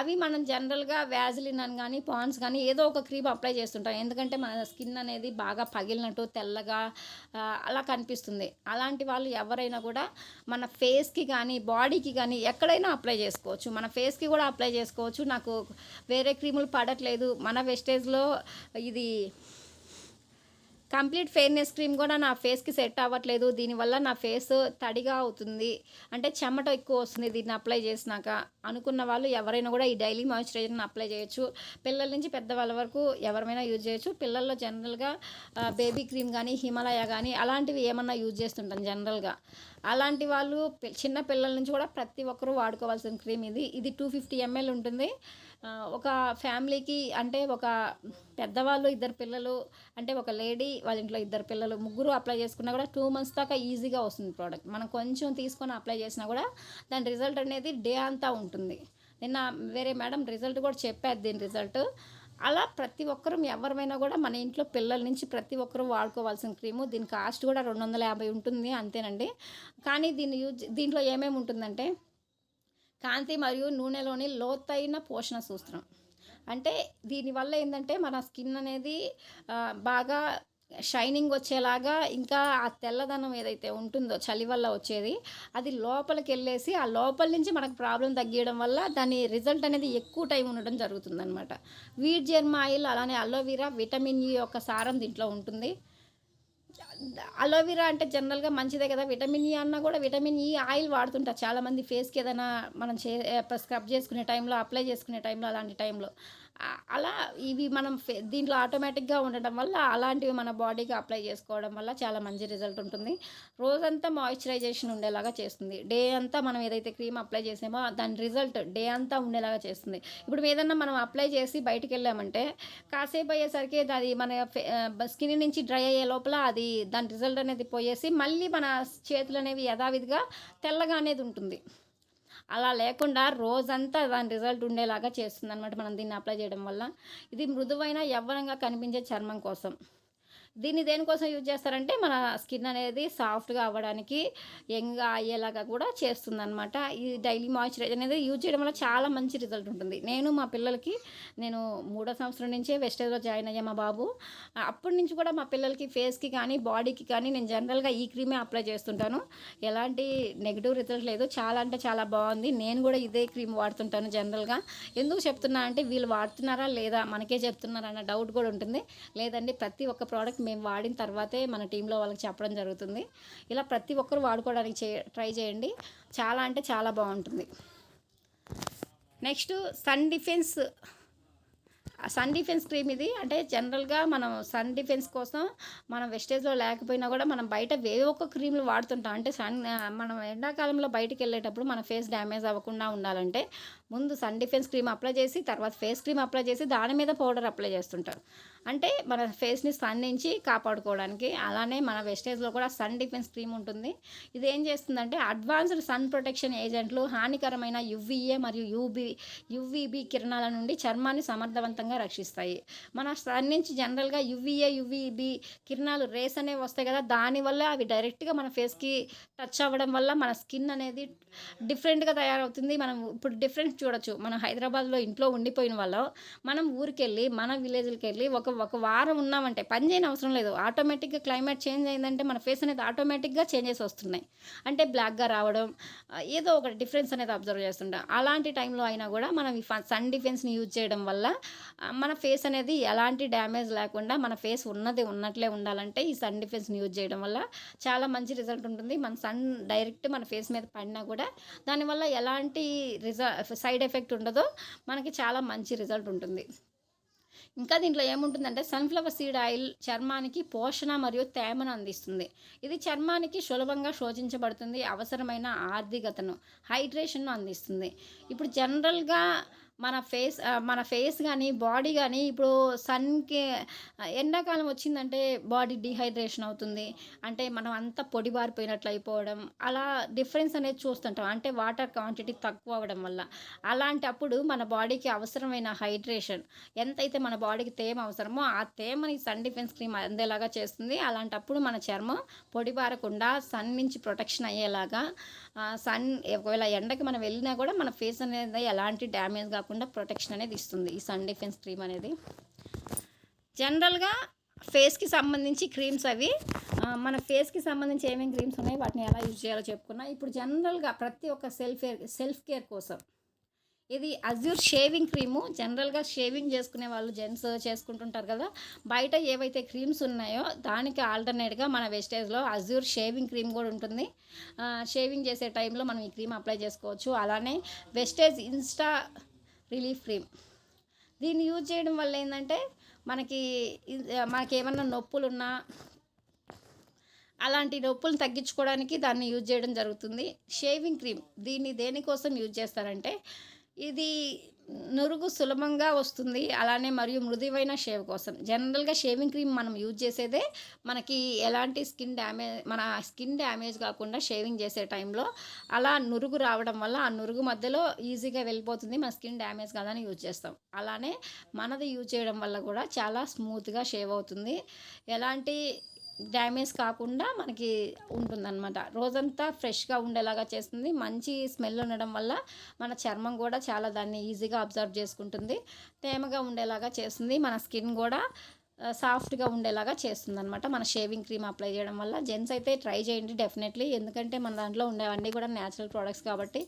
అవి మనం జనరల్గా వ్యాజిలిన్ అని కానీ పాండ్స్ కానీ ఏదో ఒక క్రీమ్ అప్లై చేస్తుంటాం. ఎందుకంటే మన స్కిన్ అనేది బాగా పగిలినట్టు తెల్లగా అలా కనిపిస్తుంది. అలాంటి వాళ్ళు ఎవరైనా కూడా మన ఫేస్కి కానీ బాడీకి కానీ ఎక్కడైనా అప్లై చేసుకోవచ్చు. మన ఫేస్కి కూడా అప్లై చేసుకోవచ్చు. నాకు వేరే క్రీములు పడట్లేదు, మన వెస్టేజ్లో ఇది కంప్లీట్ ఫెయిర్నెస్ క్రీమ్ కూడా నా ఫేస్కి సెట్ అవ్వట్లేదు, దీనివల్ల నా ఫేస్ తడిగా అవుతుంది, అంటే చెమట ఎక్కువ వస్తుంది దీన్ని అప్లై చేసినాక అనుకున్న వాళ్ళు ఎవరైనా కూడా ఈ డైలీ మాయిశ్చరైజర్ని అప్లై చేయొచ్చు. పిల్లల నుంచి పెద్దవాళ్ళ వరకు ఎవరైనా యూజ్ చేయొచ్చు. పిల్లల్లో జనరల్గా బేబీ క్రీమ్ కానీ, హిమాలయ కానీ అలాంటివి ఏమన్నా యూజ్ చేస్తుంటాం జనరల్గా. అలాంటి వాళ్ళు చిన్న పిల్లల నుంచి కూడా ప్రతి ఒక్కరూ వాడుకోవాల్సిన క్రీమ్ ఇది 250 ml ఉంటుంది. ఒక ఫ్యామిలీకి అంటే ఒక పెద్దవాళ్ళు ఇద్దరు పిల్లలు అంటే ఒక లేడీ వాళ్ళ ఇంట్లో ఇద్దరు పిల్లలు ముగ్గురు అప్లై చేసుకున్నా కూడా 2 months దాకా ఈజీగా వస్తుంది ప్రోడక్ట్. మనం కొంచెం తీసుకొని అప్లై చేసినా కూడా దాని రిజల్ట్ అనేది డే అంతా ఉంటుంది. నిన్న వేరే మేడం రిజల్ట్ కూడా చెప్పారు దీని రిజల్ట్. అలా ప్రతి ఒక్కరూ ఎవరైనా కూడా మన ఇంట్లో పిల్లల నుంచి ప్రతి ఒక్కరూ వాడుకోవాల్సిన క్రీము. దీని కాస్ట్ కూడా 250 ఉంటుంది అంతేనండి. కానీ దీంట్లో ఏమేమి ఉంటుందంటే కాంతి మరియు నూనెలోని లోతైన పోషణ సూత్రం. అంటే దీనివల్ల ఏంటంటే మన స్కిన్ అనేది బాగా షైనింగ్ వచ్చేలాగా, ఇంకా ఆ తెల్లదనం ఏదైతే ఉంటుందో చలి వల్ల వచ్చేది అది లోపలికి వెళ్ళేసి ఆ లోపల నుంచి మనకు ప్రాబ్లం తగ్గియడం వల్ల దాని రిజల్ట్ అనేది ఎక్కువ టైం ఉండడం జరుగుతుందన్నమాట. వీట్ జెర్మ్ ఆయిల్ అలానే అలోవెరా విటమిన్ ఈ యొక్క సారం దీంట్లో ఉంటుంది. అలోవెరా అంటే జనరల్గా మంచిదే కదా, విటమిన్ ఈ అన్నా కూడా విటమిన్ ఈ ఆయిల్ వాడుతుంటారు చాలామంది ఫేస్కి ఏదైనా మనం స్క్రబ్ చేసుకునే టైంలో, అప్లై చేసుకునే టైంలో, అలాంటి టైంలో అలా ఇవి మనం దీంట్లో ఆటోమేటిక్గా ఉండడం వల్ల అలాంటివి మన బాడీకి అప్లై చేసుకోవడం వల్ల చాలా మంచి రిజల్ట్ ఉంటుంది. రోజంతా మాయిశ్చరైజేషన్ ఉండేలాగా చేస్తుంది. డే అంతా మనం ఏదైతే క్రీమ్ అప్లై చేసామో దాని రిజల్ట్ డే అంతా ఉండేలాగా చేస్తుంది. ఇప్పుడు ఏదన్నా మనం అప్లై చేసి బయటికి వెళ్ళామంటే కాసేపు అయ్యేసరికి అది మన స్కిన్ నుంచి డ్రై అయ్యే లోపల అది దాని రిజల్ట్ అనేది పోయేసి మళ్ళీ మన చేతులు అనేవి యథావిధిగా తెల్లగా అనేది ఉంటుంది. అలా లేకుండా రోజంతా దాని రిజల్ట్ ఉండేలాగా చేస్తుంది అనమాట మనం దీన్ని అప్లై చేయడం వల్ల. ఇది మృదువైన యవ్వనంగా కనిపించే చర్మం కోసం. దీన్ని దేనికోసం యూజ్ చేస్తారంటే మన స్కిన్ అనేది సాఫ్ట్గా అవ్వడానికి, యంగ్గా అయ్యేలాగా కూడా చేస్తుందన్నమాట. ఈ డైలీ మాయిశ్చరైజర్ అనేది యూజ్ చేయడం వల్ల చాలా మంచి రిజల్ట్ ఉంటుంది. మా పిల్లలకి నేను 3వ సంవత్సరం నుంచే వెస్టేజ్లో జాయిన్ అయ్యా మా బాబు. అప్పటి నుంచి కూడా మా పిల్లలకి ఫేస్కి కానీ బాడీకి కానీ నేను జనరల్గా ఈ క్రీమే అప్లై చేస్తుంటాను. ఎలాంటి నెగిటివ్ రిజల్ట్ లేదు, చాలా అంటే చాలా బాగుంది. నేను కూడా ఇదే క్రీమ్ వాడుతుంటాను జనరల్గా. ఎందుకు చెప్తున్నా అంటే వీళ్ళు వాడుతున్నారా లేదా మనకే చెప్తున్నారా అన్న డౌట్ కూడా ఉంటుంది. లేదండి, ప్రతి ఒక్క ప్రోడక్ట్ మేము వాడిన తర్వాతే మన టీంలో వాళ్ళకి చెప్పడం జరుగుతుంది. ఇలా ప్రతి ఒక్కరు వాడుకోవడానికి ట్రై చేయండి, చాలా అంటే చాలా బాగుంటుంది. Next sun defence sun defence cream ఇది. అంటే జనరల్‌గా మనం సన్ డిఫెన్స్ కోసం మనం వెస్టేజ్‌లో లేకపోయినా గూడా మనం బయట ఏవో ఒక క్రీమ్‌లు వాడుతుంటాం. అంటే మనం ఎండాకాలంలో బయటికెళ్ళేటప్పుడు మన ఫేస్ డ్యామేజ్ అవ్వకుండా ఉండాలంటే ముందు సన్ డిఫెన్స్ క్రీమ్ అప్లై చేసి, తర్వాత ఫేస్ క్రీమ్ అప్లై చేసి, దాని మీద పౌడర్ అప్లై చేస్తుంటారు. అంటే మన ఫేస్‌ని సన్ నుంచి కాపాడుకోవడానికి. అలానే మన వెస్టేజ్‌లో కూడా సన్ డిఫెన్స్ క్రీమ్ ఉంటుంది. ఇదేం చేస్తుందంటే అడ్వాన్స్డ్ సన్ ప్రొటెక్షన్ ఏజెంట్లు హానికరమైన యువీఏ మరియు యువీబీ కిరణాల నుండి చర్మాన్ని సమర్థవంతంగా రక్షిస్తాయి. మన సన్ నుంచి జనరల్‌గా యువీఏ, యువీబీ కిరణాలు రేస్ అనేవి వస్తాయి కదా! దానివల్ల అవి డైరెక్ట్‌గా మన ఫేస్‌కి టచ్ అవ్వడం వల్ల మన స్కిన్ అనేది డిఫరెంట్‌గా తయారవుతుంది. మనం ఇప్పుడు డిఫరెన్స్ చూడొచ్చు. మనం హైదరాబాద్‌లో ఇంట్లో ఉండిపోయిన వాళ్ళం, మనం ఊరికెళ్ళి, మన విలేజ్‌లకెళ్ళి ఒక వారం ఉన్నామంటే పని చేయని అవసరం లేదు. ఆటోమేటిక్‌గా క్లైమేట్ చేంజ్ అయిందంటే మన ఫేస్ అనేది ఆటోమేటిక్‌గా చేంజెస్ వస్తున్నాయి. అంటే బ్లాక్‌గా రావడం, ఏదో ఒక డిఫరెన్స్ అనేది అబ్జర్వ్ చేస్తుంటాం. అలాంటి టైంలో అయినా కూడా మనం ఈ సన్ డిఫెన్స్‌ని యూజ్ చేయడం వల్ల మన ఫేస్ అనేది ఎలాంటి డ్యామేజ్ లేకుండా మన ఫేస్ ఉన్నది ఉన్నట్లే ఉండాలంటే ఈ సన్ డిఫెన్స్‌ని యూజ్ చేయడం వల్ల చాలా మంచి రిజల్ట్ ఉంటుంది. మన సన్ డైరెక్ట్ మన ఫేస్ మీద పడినా కూడా దానివల్ల ఎలాంటి సైడ్ ఎఫెక్ట్ ఉండదో మనకి చాలా మంచి రిజల్ట్ ఉంటుంది. ఇంకా దీంట్లో ఏముంటుందంటే సన్‌ఫ్లవర్ సీడ్ ఆయిల్ చర్మానికి పోషణ మరియు తేమను అందిస్తుంది. ఇది చర్మానికి సులభంగా శోషించబడుతుంది. అవసరమైన ఆర్ద్రతను, హైడ్రేషన్‌ను అందిస్తుంది. ఇప్పుడు జనరల్‌గా మన ఫేస్ గానీ, బాడీ గానీ ఇప్పుడు సన్‌కి ఎండాకాలం వచ్చిందంటే బాడీ డీహైడ్రేషన్ అవుతుంది. అంటే మనం అంతా పొడిబారిపోయినట్లు అయిపోవడం, అలా డిఫరెన్స్ అనేది చూస్తుంటాం. అంటే వాటర్ క్వాంటిటీ తక్కువ అవ్వడం వల్ల. అలాంటప్పుడు మన బాడీకి అవసరమైన హైడ్రేషన్ ఎంతైతే మన బాడీకి తేమ అవసరమో, ఆ తేమని సన్ డిఫెన్స్ క్రీమ్ అందేలాగా చేస్తుంది. అలాంటప్పుడు మన చర్మం పొడిబారకుండా సన్ నుంచి ప్రొటెక్షన్ అయ్యేలాగా సన్ ఒకవేళ ఎండకి మనం వెళ్ళినా కూడా మన ఫేస్ అనేది ఎలాంటి డ్యామేజ్ కాకుండా ప్రొటెక్షన్ అనేది ఇస్తుంది ఈ సన్ డిఫెన్స్ క్రీమ్ అనేది. జనరల్‌గా ఫేస్‌కి సంబంధించి క్రీమ్స్ అవి. మన ఫేస్‌కి సంబంధించి ఏమేమి క్రీమ్స్ ఉన్నాయో వాటిని ఎలా యూజ్ చేయాలో చెప్పుకున్నా. ఇప్పుడు జనరల్‌గా ప్రతి ఒక్క సెల్ఫ్ కేర్ కోసం ఇది అజ్యూర్ షేవింగ్ క్రీము. జనరల్‌గా షేవింగ్ చేసుకునే వాళ్ళు జెంట్స్ చేసుకుంటుంటారు కదా! బయట ఏవైతే క్రీమ్స్ ఉన్నాయో దానికి ఆల్టర్‌నేట్‌గా మన వెస్టేజ్‌లో అజ్యూర్ షేవింగ్ క్రీమ్ కూడా ఉంటుంది. షేవింగ్ చేసే టైంలో మనం ఈ క్రీమ్ అప్లై చేసుకోవచ్చు. అలానే వెస్టేజ్ ఇన్స్టా రిలీఫ్ క్రీమ్. దీన్ని యూజ్ చేయడం వల్ల ఏందంటే మనకి మనకేమన్నా నొప్పులున్నా అలాంటి నొప్పులను తగ్గించుకోవడానికి దాన్ని యూజ్ చేయడం జరుగుతుంది. షేవింగ్ క్రీమ్ దీన్ని దేనికోసం యూజ్ చేస్తారంటే ఇది నురుగు సులభంగా వస్తుంది. అలానే మరియు మృదువైన షేవ్ కోసం. జనరల్‌గా షేవింగ్ క్రీమ్ మనం యూజ్ చేసేదే మనకి ఎలాంటి మన స్కిన్ డ్యామేజ్ కాకుండా షేవింగ్ చేసే టైంలో అలా నురుగు రావడం వల్ల ఆ నురుగు మధ్యలో ఈజీగా వెళ్ళిపోతుంది. మన స్కిన్ డ్యామేజ్ కాదని యూజ్ చేస్తాం. అలానే మనది యూజ్ చేయడం వల్ల కూడా చాలా స్మూత్‌గా షేవ్ అవుతుంది. ఎలాంటి డ్యామేజ్ కాకుండా మనకి ఉంటుందన్నమాట. రోజంతా ఫ్రెష్‌గా ఉండేలాగా చేస్తుంది. మంచి స్మెల్ ఉండడం వల్ల మన చర్మం కూడా చాలా దాన్ని ఈజీగా అబ్జర్వ్ చేసుకుంటుంది. తేమగా ఉండేలాగా చేస్తుంది. మన స్కిన్ కూడా సాఫ్ట్‌గా ఉండేలాగా చేస్తుందనమాట. మన షేవింగ్ క్రీమ్ అప్లై చేయడం వల్ల. జెంట్స్ అయితే ట్రై చేయండి డెఫినెట్లీ. ఎందుకంటే మన దాంట్లో ఉండేవన్నీ కూడా న్యాచురల్ ప్రొడక్ట్స్ కాబట్టి.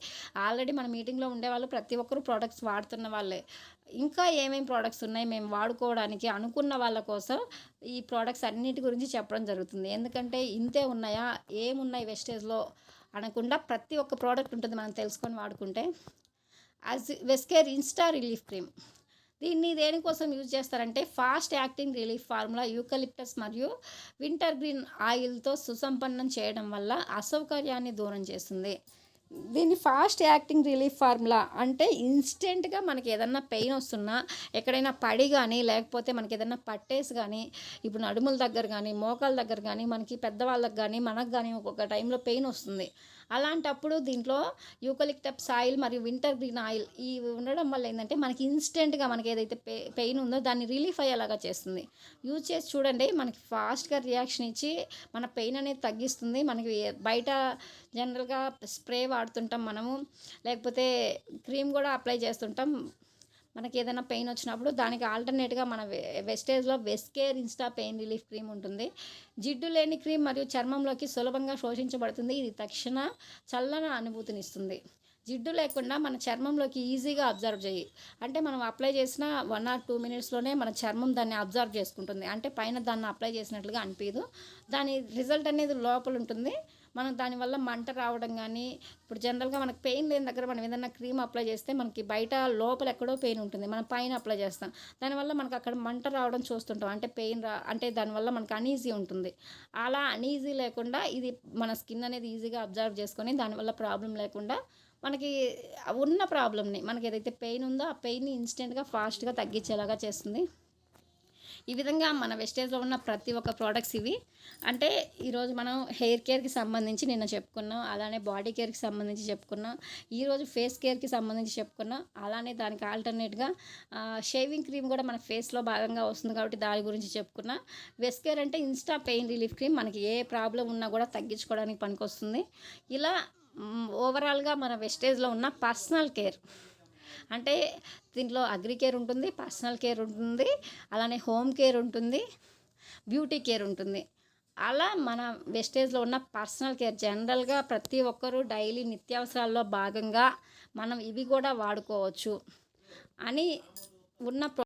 ఆల్రెడీ మన మీటింగ్‌లో ఉండేవాళ్ళు ప్రతి ఒక్కరు ప్రొడక్ట్స్ వాడుతున్న వాళ్ళే. ఇంకా ఏమేం ప్రొడక్ట్స్ ఉన్నాయి మేము వాడుకోవడానికి అనుకున్న వాళ్ళ కోసం ఈ ప్రొడక్ట్స్ అన్నిటి గురించి చెప్పడం జరుగుతుంది. ఎందుకంటే ఇంతే ఉన్నాయా? ఏమున్నాయి వెస్టేజ్‌లో అనకుండా ప్రతి ఒక్క ప్రోడక్ట్ ఉంటుంది మనం తెలుసుకొని వాడుకుంటే. వెస్కేర్ ఇన్స్టా రిలీఫ్ క్రీమ్. దీన్ని దేనికోసం యూజ్ చేస్తారంటే fast acting relief formula eucalyptus మరియు వింటర్ గ్రీన్ ఆయిల్తో సుసంపన్నం చేయడం వల్ల అసౌకర్యాన్ని దూరం చేస్తుంది. దీన్ని ఫాస్ట్ యాక్టింగ్ రిలీఫ్ ఫార్ములా అంటే ఇన్స్టెంట్‌గా మనకి ఏదన్నా పెయిన్ వస్తున్నా, ఎక్కడైనా పడి గానీ, లేకపోతే మనకి ఏదన్నా పట్టేసి గానీ, ఇప్పుడు నడుముల దగ్గర గానీ, మోకాళ్ళ దగ్గర గానీ, మనకి పెద్దవాళ్ళకి గానీ, మనకు గానీ ఒక్కొక్క టైంలో పెయిన్ వస్తుంది. అలాంటప్పుడు దీంట్లో యూకలిప్టస్ ఆయిల్ మరియు వింటర్ గ్రీన్ ఆయిల్ ఇవి ఉండడం వల్ల ఏందంటే మనకి ఇన్స్టెంట్‌గా మనకి ఏదైతే పెయిన్ ఉందో దాన్ని రిలీఫ్ అయ్యేలాగా చేస్తుంది. యూజ్ చేసి చూడండి మనకి ఫాస్ట్‌గా రియాక్షన్ ఇచ్చి మన పెయిన్ అనేది తగ్గిస్తుంది. మనకి బయట జనరల్‌గా స్ప్రే వాడుతుంటాం మనము. లేకపోతే క్రీమ్ కూడా అప్లై చేస్తుంటాం. మనకి ఏదైనా పెయిన్ వచ్చినప్పుడు దానికి ఆల్టర్నేట్‌గా మన వెస్టేజ్‌లో వెస్కేర్ ఇన్స్టా పెయిన్ రిలీఫ్ క్రీమ్ ఉంటుంది. జిడ్డు లేని క్రీమ్ మరియు చర్మంలోకి సులభంగా శోషించబడుతుంది. ఇది తక్షణ చల్లని అనుభూతినిస్తుంది. జిడ్డు లేకుండా మన చర్మంలోకి ఈజీగా అబ్జర్వ్ చేయి. అంటే మనం అప్లై చేసిన 1 ఆర్ 2 మినిట్స్‌లోనే మన చర్మం దాన్ని అబ్జర్వ్ చేసుకుంటుంది. అంటే పైన దాన్ని అప్లై చేసినట్లుగా అనిపియదు. దాని రిజల్ట్ అనేది లోపల ఉంటుంది. మనం దానివల్ల మంట రావడం గానీ, ఇప్పుడు జనరల్‌గా మనకు పెయిన్ లేని దగ్గర మనం ఏదన్నా క్రీమ్ అప్లై చేస్తే మనకి బయట లోపల ఎక్కడో పెయిన్ ఉంటుంది. మనం పైన అప్లై చేస్తాం. దానివల్ల మనకు అక్కడ మంట రావడం చూస్తుంటాం. అంటే పెయిన్ అంటే దానివల్ల మనకు అనీజీ ఉంటుంది. అలా అనీజీ లేకుండా ఇది మన స్కిన్ అనేది ఈజీగా అబ్జర్వ్ చేసుకొని దానివల్ల ప్రాబ్లమ్ లేకుండా మనకి ఉన్న ప్రాబ్లమ్‌ని మనకి ఏదైతే పెయిన్ ఉందో ఆ పెయిన్‌ని ఇన్‌స్టెంట్‌గా ఫాస్ట్‌గా తగ్గించేలాగా చేస్తుంది. ఈ విధంగా మన వెస్టేజ్‌లో ఉన్న ప్రతి ఒక్క ప్రొడక్ట్స్ ఇవి. అంటే ఈరోజు మనం హెయిర్ కేర్‌కి సంబంధించి నిన్న చెప్పుకున్నాం. అలానే బాడీ కేర్‌కి సంబంధించి చెప్పుకున్నాం. ఈరోజు ఫేస్ కేర్‌కి సంబంధించి చెప్పుకున్నాం. అలానే దానికి ఆల్టర్‌నేట్‌గా షేవింగ్ క్రీమ్ కూడా మన ఫేస్‌లో భాగంగా వస్తుంది కాబట్టి దాని గురించి చెప్పుకున్నా. వెస్ కేర్ అంటే ఇన్‌స్టా పెయిన్ రిలీఫ్ క్రీమ్ మనకి ఏ ప్రాబ్లమ్ ఉన్నా కూడా తగ్గించుకోవడానికి పనికొస్తుంది. ఇలా ఓవరాల్‌గా మన వెస్టేజ్‌లో ఉన్న పర్సనల్ కేర్ అంటే దీంట్లో అగ్రి కేర్ ఉంటుంది, పర్సనల్ కేర్ ఉంటుంది, అలానే హోమ్ కేర్ ఉంటుంది, బ్యూటీ కేర్ ఉంటుంది. అలా మన వెస్టేజ్‌లో ఉన్న పర్సనల్ కేర్ జనరల్‌గా ప్రతి ఒక్కరూ డైలీ నిత్యావసరాల్లో భాగంగా మనం ఇవి కూడా వాడుకోవచ్చు అని ఉన్న